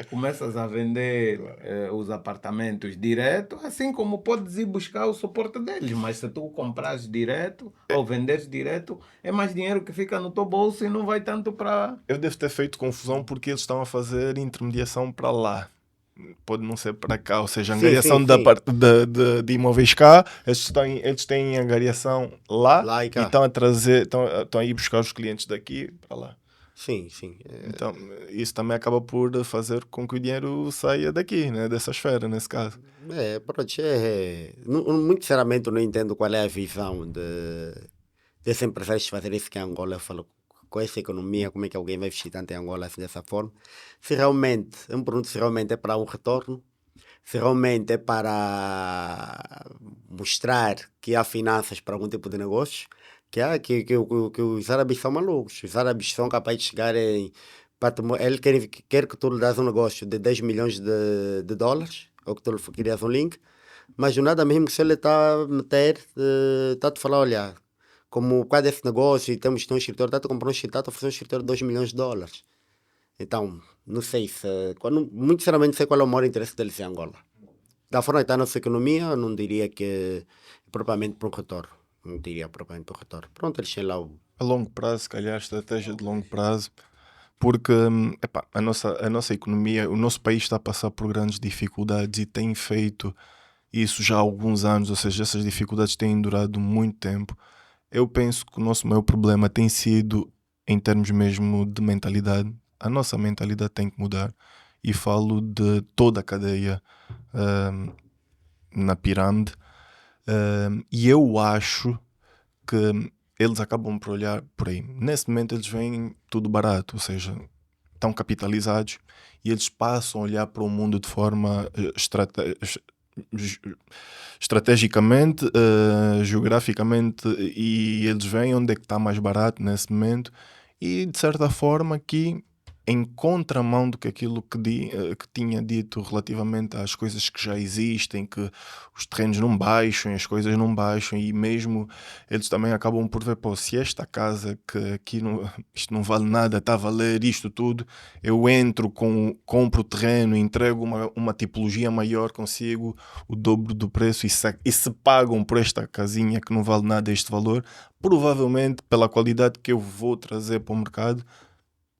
Começas a vender os apartamentos direto, assim como podes ir buscar o suporte deles. Mas se tu comprares direto ou venderes direto, é mais dinheiro que fica no teu bolso e não vai tanto para...
Eu devo ter feito confusão porque eles estão a fazer intermediação para lá. Pode não ser para cá, ou seja, a
Sim,
angariação
sim,
da
sim.
parte de imóveis cá, eles têm angariação lá,
Lá e cá.
estão a trazer, estão a ir buscar os clientes daqui para lá.
Sim.
Então, isso também acaba por fazer com que o dinheiro saia daqui, né? Dessa esfera, nesse caso.
Pronto, muito sinceramente eu não entendo qual é a visão desses empresários fazerem isso que em Angola. Eu falo, com essa economia, como é que alguém vai investir tanto em Angola assim dessa forma? Eu me pergunto se realmente é para um retorno, se realmente é para mostrar que há finanças para algum tipo de negócio, que os árabes são malucos. Os árabes são capazes de chegar em... Ele quer que tu lhe dás um negócio de 10 milhões de dólares, ou que tu lhe crias um link, mas do nada mesmo que se ele está a meter, está a te falar, olha, como por causa desse negócio e temos um escritório, está a comprar um escritório, está a fazer um escritório de 2 milhões de dólares. Então, não sei se... muito sinceramente, não sei qual é o maior interesse deles em Angola. Da forma que está a nossa economia, eu não diria que é propriamente para um retorno. Não diria propriamente para um retorno. Pronto, eles têm lá o...
A longo prazo, se calhar, estratégia de longo prazo, porque a nossa economia, o nosso país está a passar por grandes dificuldades e tem feito isso já há alguns anos, ou seja, essas dificuldades têm durado muito tempo. Eu penso que o nosso maior problema tem sido em termos mesmo de mentalidade. A nossa mentalidade tem que mudar, e falo de toda a cadeia na pirâmide, e eu acho que eles acabam por olhar por aí. Nesse momento eles veem tudo barato, ou seja, estão capitalizados e eles passam a olhar para o mundo de forma estrategicamente, geograficamente, e eles veem onde é que está mais barato nesse momento, e de certa forma aqui em contramão do que aquilo que tinha dito relativamente às coisas que já existem, que os terrenos não baixam, as coisas não baixam, e mesmo eles também acabam por ver, pô, se esta casa que aqui isto não vale nada, está a valer isto tudo, eu entro, compro o terreno, entrego uma tipologia maior, consigo o dobro do preço, e se pagam por esta casinha que não vale nada este valor, provavelmente pela qualidade que eu vou trazer para o mercado,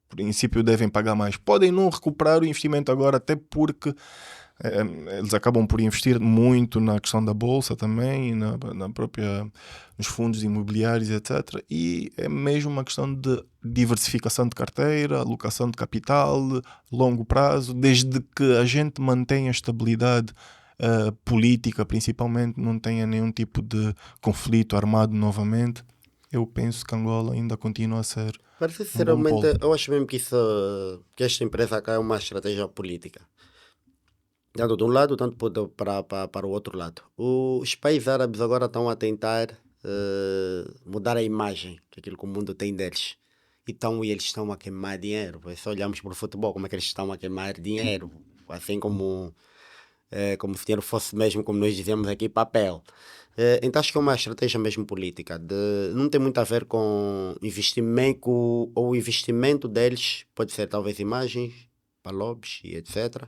por princípio devem pagar mais. Podem não recuperar o investimento agora, até porque eles acabam por investir muito na questão da bolsa também, na própria, nos fundos imobiliários, etc. E é mesmo uma questão de diversificação de carteira, alocação de capital, longo prazo, desde que a gente mantenha a estabilidade política, principalmente, não tenha nenhum tipo de conflito armado novamente. Eu penso que Angola ainda continua a ser...
Mas sinceramente, eu acho mesmo que esta empresa cá é uma estratégia política. Tanto de um lado, tanto para o outro lado. Os países árabes agora estão a tentar mudar a imagem que aquilo que o mundo tem deles. Então, eles estão a queimar dinheiro. Se olhamos para o futebol, como é que eles estão a queimar dinheiro. Assim como como se dinheiro fosse mesmo, como nós dizemos aqui, papel. Então acho que é uma estratégia mesmo política, não tem muito a ver com investimento, ou o investimento deles pode ser talvez imagens, para lobbies e etc.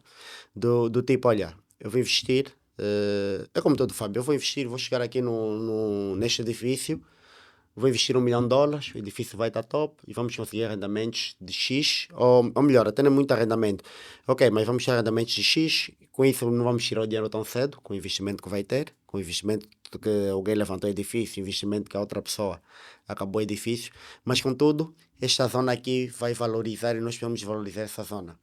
Do tipo, olha, eu vou investir, é como todo Fábio, eu vou investir, vou chegar aqui neste edifício, vou investir US$ 1 milhão, o edifício vai estar top e vamos conseguir arrendamentos de X, ou melhor, até não é muito arrendamento. Ok, mas vamos ter arrendamentos de X, com isso não vamos tirar o dinheiro tão cedo, com o investimento que vai ter, com o investimento que alguém levantou o edifício, investimento que a outra pessoa acabou o edifício, mas contudo, esta zona aqui vai valorizar e nós podemos valorizar essa zona.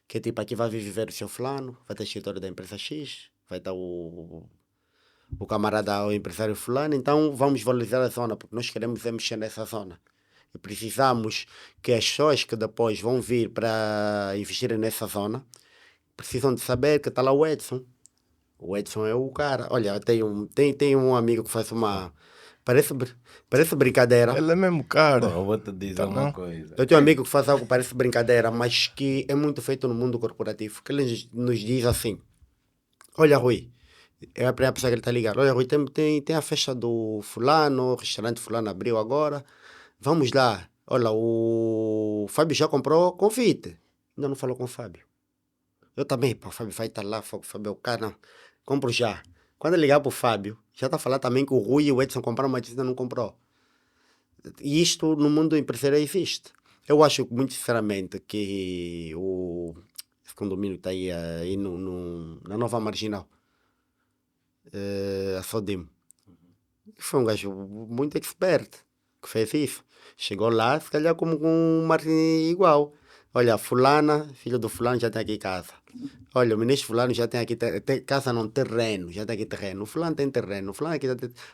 Que é tipo, aqui vai viver o seu fulano, vai ter escritório da empresa X, vai estar o camarada, o empresário fulano, então vamos valorizar a zona, porque nós queremos mexer nessa zona. E precisamos que as pessoas que depois vão vir para investirem nessa zona, precisam de saber que está lá o Edson. O Edson é o cara. Olha, tem um amigo que faz uma... Parece brincadeira.
Ele é mesmo cara.
Eu vou te dizer
Tá
uma
não?
coisa.
Eu tenho um amigo que faz algo que parece brincadeira, mas que é muito feito no mundo corporativo. Que ele nos diz assim: olha, Rui, é a primeira pessoa que ele está ligado. Olha, Rui, tem a festa do fulano, o restaurante fulano abriu agora. Vamos lá. Olha, o Fábio já comprou convite. Ainda não falou com o Fábio. Eu também, pô, o Fábio vai estar lá, o Fábio é o cara, não. Compro já. Quando eu ligar para o Fábio, já está a falar também que o Rui e o Edson compraram, mas ainda não comprou. E isto no mundo empresarial existe. Eu acho muito sinceramente que esse condomínio está aí na Nova Marginal, a Sodim, foi um gajo muito expert que fez isso. Chegou lá, se calhar como com um marketing igual. Olha, fulana, filho do fulano já tem aqui casa. Olha, o ministro fulano já tem aqui casa, não, terreno, já tem aqui terreno. O fulano tem terreno, o fulano aqui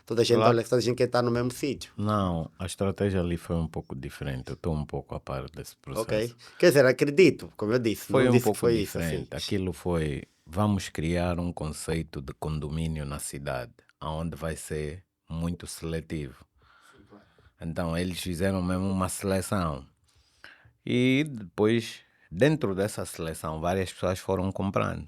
toda a gente,
Claro.
olha, toda a gente quer estar no mesmo sítio.
Não, a estratégia ali foi um pouco diferente. Eu estou um pouco a par desse processo.
Ok? Quer dizer, acredito, como eu disse.
Foi
não
um
disse que
pouco
foi
diferente.
isso, assim.
Aquilo foi, vamos criar um conceito de condomínio na cidade, onde vai ser muito seletivo. Então, eles fizeram mesmo uma seleção. E depois, dentro dessa seleção, várias pessoas foram comprando.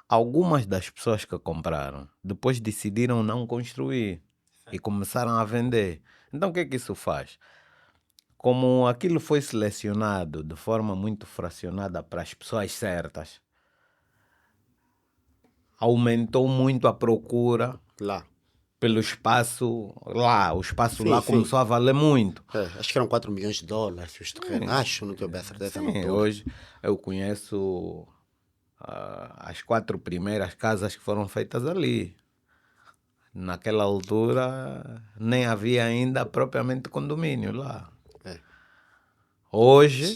Algumas das pessoas que compraram, depois decidiram não construir e começaram a vender. Então, o que é que isso faz? Como aquilo foi selecionado de forma muito fracionada para as pessoas certas, aumentou muito a procura
Lá.
pelo espaço lá. O espaço
Sim,
lá
sim.
começou a valer muito.
Acho que eram US$ 4 milhões os terrenos. Acho, não tenho bem a certeza na
Sim,
altura.
hoje eu conheço as 4 primeiras casas que foram feitas ali. Naquela altura nem havia ainda propriamente condomínio lá.
É.
Hoje,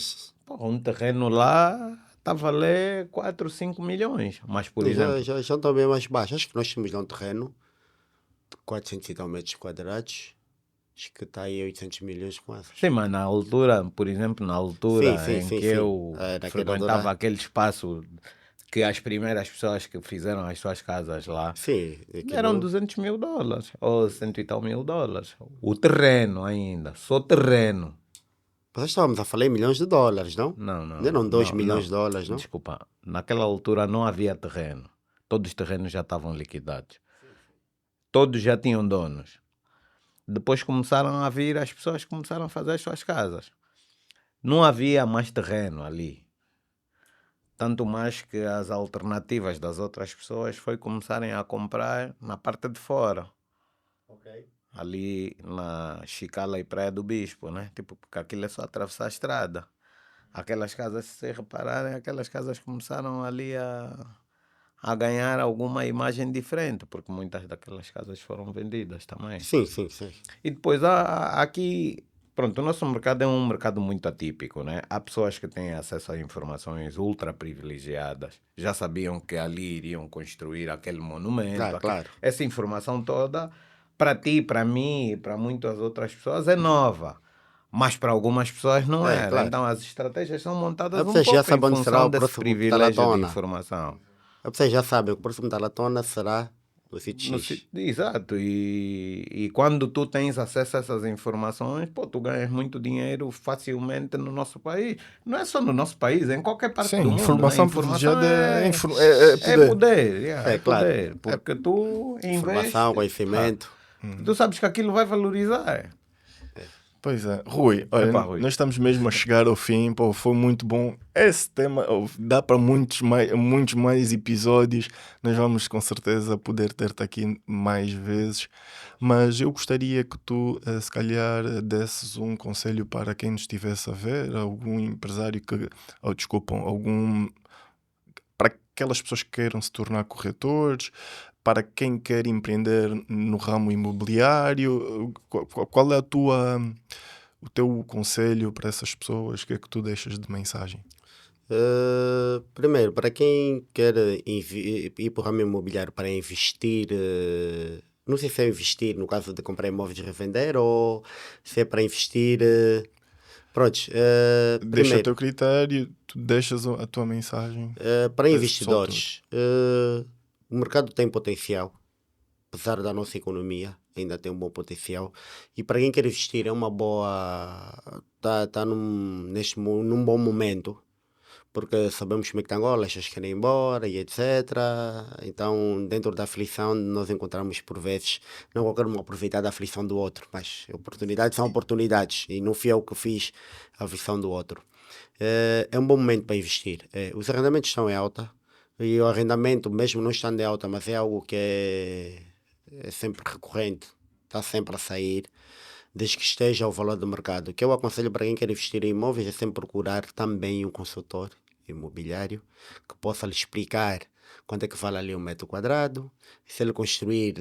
um terreno lá está a valer 4, 5 milhões. Mas, por exemplo,
Já estão bem mais baixos. Acho que nós temos lá um terreno de 400 e tal metros quadrados. Acho que está aí 800 milhões quase.
sim, mas na altura, por exemplo, na altura
Sim,
em
sim,
que
sim.
eu
Naquela
frequentava
altura.
aquele espaço que as primeiras pessoas que fizeram as suas casas lá
Sim. aquilo-
eram US$ 200 mil ou 100 e tal mil dólares. O terreno ainda, só terreno.
Mas estávamos a falar em milhões de dólares, não?
Não, não.
Não eram 2
não,
milhões de
não.
dólares, não?
Desculpa, naquela altura não havia terreno. Todos os terrenos já estavam liquidados. Todos já tinham donos. Depois começaram a vir, as pessoas começaram a fazer as suas casas. Não havia mais terreno ali. Tanto mais que as alternativas das outras pessoas foi começarem a comprar na parte de fora. Ali na Chicala e Praia do Bispo, né? Tipo, porque aquilo é só atravessar a estrada. Aquelas casas, se vocês repararem, aquelas casas começaram ali a ganhar alguma imagem diferente, porque muitas daquelas casas foram vendidas também.
Sim, sim, sim.
E depois há aqui, pronto, o nosso mercado é um mercado muito atípico, né? Há pessoas que têm acesso a informações ultra privilegiadas, já sabiam que ali iriam construir aquele monumento.
Claro, claro.
Essa informação toda, para ti, para mim e para muitas outras pessoas, é nova. Mas para algumas pessoas não
É,
era.
claro.
Então as estratégias são montadas um
Vocês
pouco
já
em
sabem onde será
função
o
desse
próximo
privilégio de
Talatona.
informação.
Vocês já sabem, o próximo da Latona será no sítio X.
Exato, e quando tu tens acesso a essas informações, pô, tu ganhas muito dinheiro facilmente no nosso país. Não é só no nosso país, é em qualquer parte
Sim,
do mundo, né?
informação
Informação
privilegiada
é
poder.
poder, yeah,
É
é
claro,
poder, porque tu
informação,
investes,
conhecimento.
tu sabes que aquilo vai valorizar.
Pois é, Rui,
Epá,
olha,
Rui.
nós estamos mesmo a chegar ao fim, pô, foi muito bom. Esse tema dá para muitos mais episódios. Nós vamos com certeza poder ter-te aqui mais vezes, mas eu gostaria que tu, se calhar, desses um conselho para quem nos estivesse a ver, algum empresário que, desculpa, para aquelas pessoas que queiram se tornar corretores, para quem quer empreender no ramo imobiliário, qual é o teu conselho para essas pessoas? O que é que tu deixas de mensagem?
Primeiro, para quem quer ir para o ramo imobiliário para investir, não sei se é investir no caso de comprar imóveis e revender ou se é para investir. Pronto,
Deixa o
primeiro,
teu critério, tu deixas a tua mensagem.
para
Solta.
investidores, o mercado tem potencial, apesar da nossa economia, ainda tem um bom potencial. E para quem quer investir, é uma boa. Está num bom momento, porque sabemos como é que está Angola, as pessoas querem ir embora e etc. Então, dentro da aflição, nós encontramos por vezes, não qualquer um aproveitar da aflição do outro, mas oportunidades são oportunidades e não fui eu que fiz a aflição do outro. É um bom momento para investir. Os arrendamentos estão em alta e o arrendamento, mesmo não estando em alta, mas é algo que é sempre recorrente, está sempre a sair, desde que esteja ao valor do mercado. O que eu aconselho para quem quer investir em imóveis é sempre procurar também um consultor imobiliário que possa lhe explicar quanto é que vale ali um metro quadrado, se ele construir,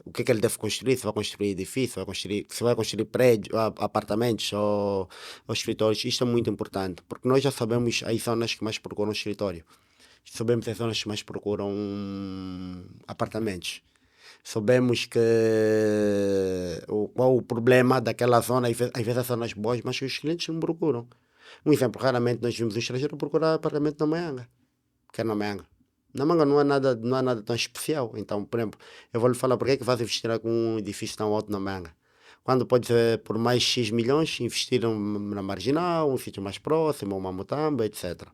o que é que ele deve construir, se vai construir edifício, se vai construir prédio, apartamentos ou escritórios. Isto é muito importante, porque nós já sabemos as zonas que mais procuram escritório, sabemos as zonas que mais procuram apartamentos. Sabemos qual o problema daquela zona, às vezes há zonas boas, mas que os clientes não procuram. Um exemplo, raramente nós vimos um estrangeiro procurar apartamento na Maianga. Quer na Maianga. Na Manga não é nada tão especial. Então, por exemplo, eu vou lhe falar porque é que vais investir com um edifício tão alto na Manga. Quando podes, por mais X milhões, investir na Marginal, um sítio mais próximo, uma Mutamba, etc.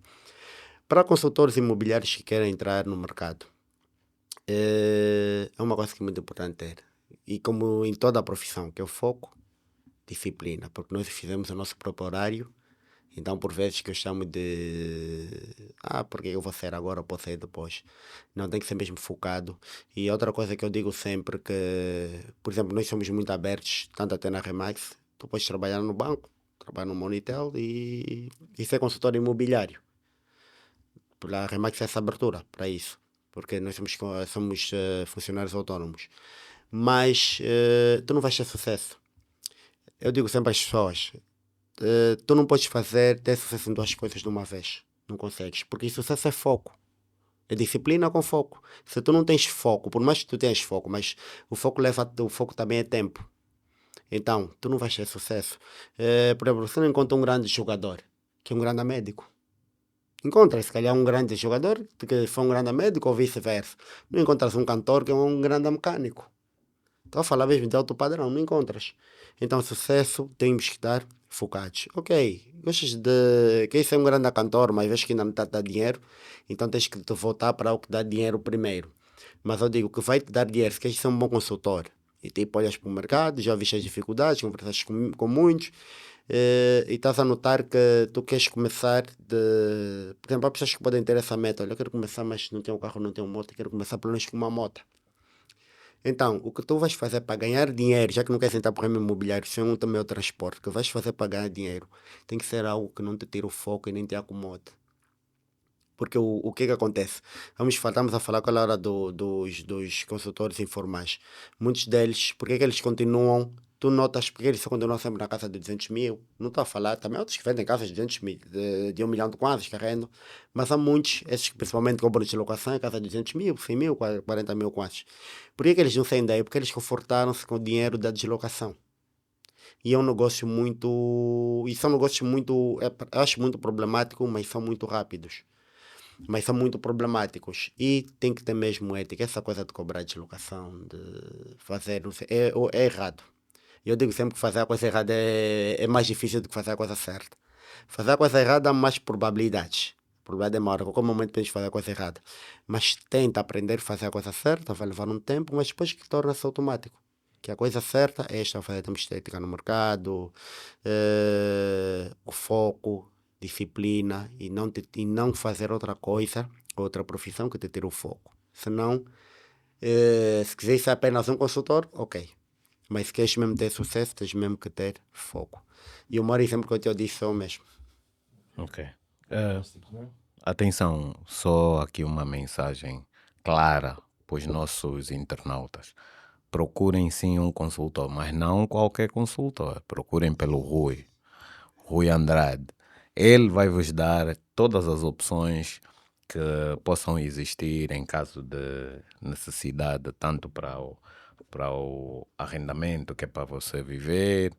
Para consultores imobiliários que querem entrar no mercado, é uma coisa que é muito importante ter. E como em toda a profissão, que é o foco, disciplina, porque nós fizemos o nosso próprio horário, então por vezes gostamos de porque eu vou sair agora, eu posso sair depois. Não, tem que ser mesmo focado. E outra coisa que eu digo sempre que, por exemplo, nós somos muito abertos, tanto até na Remax, tu podes trabalhar no banco, trabalhar no Monitel e ser consultor imobiliário. A Remax é essa abertura para isso, porque nós somos funcionários autônomos. Mas tu não vais ter sucesso. Eu digo sempre às pessoas, tu não podes ter sucesso em duas coisas de uma vez. Não consegues, porque sucesso é foco. É disciplina com foco. Se tu não tens foco, por mais que tu tenhas foco, mas o foco também é tempo. Então, tu não vais ter sucesso. Por exemplo, você não encontra um grande jogador, que é um grande médico. Encontra, se calhar, um grande jogador, que foi um grande médico, ou vice-versa. Não encontras um cantor, que é um grande mecânico. Estou a falar mesmo de alto padrão, não encontras. Então, sucesso, temos que estar focados. Ok, gostas de. Quem é um grande cantor, mas vês que ainda não está a dar dinheiro, então tens que te voltar para o que dá dinheiro primeiro. Mas eu digo que vai te dar dinheiro, se queres ser um bom consultor. E tipo, olhas para o mercado, já viste as dificuldades, conversas com muitos, e estás a notar que tu queres começar de. Por exemplo, há pessoas que podem ter essa meta. Olha, eu quero começar, mas não tenho um carro, não tenho moto, quero começar pelo menos com uma moto. Então, o que tu vais fazer para ganhar dinheiro, já que não queres entrar para o ramo imobiliário, sem um também o transporte, o que vais fazer para ganhar dinheiro, tem que ser algo que não te tire o foco e nem te acomode. Porque o que acontece? Estamos a falar qual é a hora dos consultores informais. Muitos deles, porque é que eles continuam? Tu notas porque eles só continuam sempre na casa de 200 mil. Não estou a falar, também há outros que vendem casas de 200 mil, de 1 milhão de kwanzas que arrendam. Mas há muitos, esses que principalmente compram de locação, casa de 200 mil, 100 mil, 40 mil kwanzas. Por que eles não saem daí? Porque eles confortaram-se com o dinheiro da deslocação. E é um negócio muito. E são negócios muito. Eu acho muito problemático, mas são muito rápidos. mas são muito problemáticos e tem que ter mesmo ética. Essa coisa de cobrar deslocação, de fazer, não sei, é errado. Eu digo sempre que fazer a coisa errada é mais difícil do que fazer a coisa certa. Fazer a coisa errada há mais probabilidades. A probabilidade é maior. A qualquer momento podes fazer a coisa errada. Mas tenta aprender a fazer a coisa certa, vai levar um tempo, mas depois que torna-se automático. Que a coisa certa é esta, fazer tempo estética no mercado, o foco, disciplina e não fazer outra coisa, outra profissão que te tire o foco. Senão, se quiser ser apenas um consultor, ok. Mas se queres mesmo ter sucesso, tens mesmo que ter foco. E o maior exemplo que eu te disse é o mesmo.
Ok. Atenção, só aqui uma mensagem clara para os nossos internautas. Procurem sim um consultor, mas não qualquer consultor. Procurem pelo Rui Andrade. Ele vai vos dar todas as opções que possam existir em caso de necessidade, tanto para o arrendamento, que é para você viver,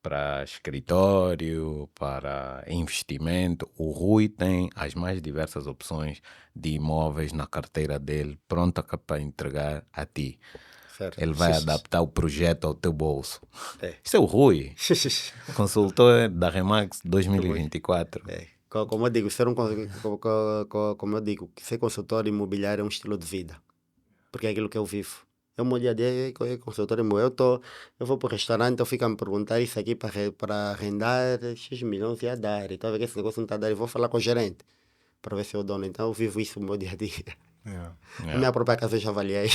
para escritório, para investimento. O Rui tem as mais diversas opções de imóveis na carteira dele, pronta para entregar a ti.
Certo.
Ele vai adaptar o projeto ao teu bolso.
É.
Isso é o Rui, consultor da Remax 2024.
Como eu digo, como eu digo, ser consultor imobiliário é um estilo de vida. Porque é aquilo que eu vivo. Eu me olhei consultor imobiliário, eu vou para o restaurante, eu fico a me perguntar isso aqui para arrendar X milhões ia dar. Então, esse negócio não está a dar, eu vou falar com o gerente para ver se é o dono. Então, eu vivo isso no meu dia a dia. Na minha própria casa eu já avaliei.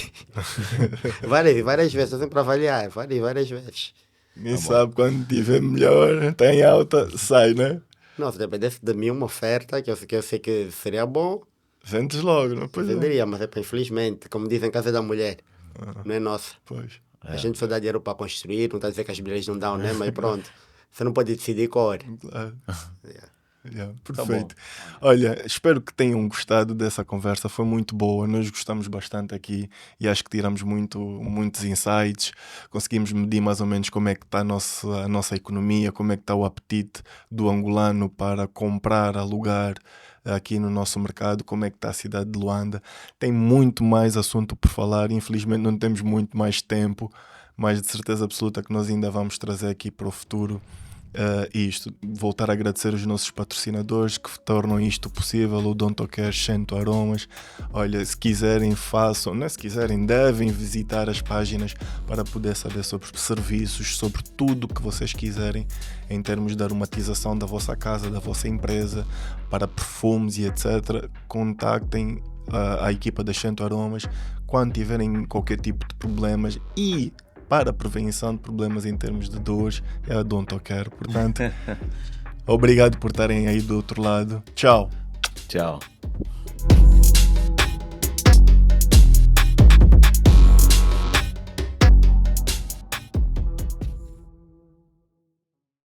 várias vezes, eu sempre avaliar, várias vezes.
Quem sabe quando tiver melhor, está em alta, sai, né?
Não, se dependesse de mim uma oferta que eu sei que seria bom,
vendes logo, não? Pois
venderia, mas infelizmente, como dizem, casa da mulher, não é nossa.
Pois.
A gente só dá dinheiro para construir, não está a dizer que as mulheres não dão, né? Mas pronto, você não pode decidir cor.
Claro. Perfeito. Olha, espero que tenham gostado dessa conversa, foi muito boa, nós gostamos bastante aqui e acho que tiramos muitos insights, conseguimos medir mais ou menos como é que está a nossa economia, como é que está o apetite do angolano para comprar, alugar aqui no nosso mercado, como é que está a cidade de Luanda. Tem muito mais assunto por falar, infelizmente não temos muito mais tempo, mas de certeza absoluta que nós ainda vamos trazer aqui para o futuro isto. Voltar a agradecer os nossos patrocinadores que tornam isto possível, o Odontocare, Xento Aromas. Olha, se quiserem façam, não é? Se quiserem devem visitar as páginas para poder saber sobre serviços, sobre tudo que vocês quiserem em termos de aromatização da vossa casa, da vossa empresa, para perfumes e etc. Contactem a equipa da Xento Aromas quando tiverem qualquer tipo de problemas e para a prevenção de problemas em termos de dores, é a Odontocare. Portanto, obrigado por estarem aí do outro lado. Tchau.
Tchau.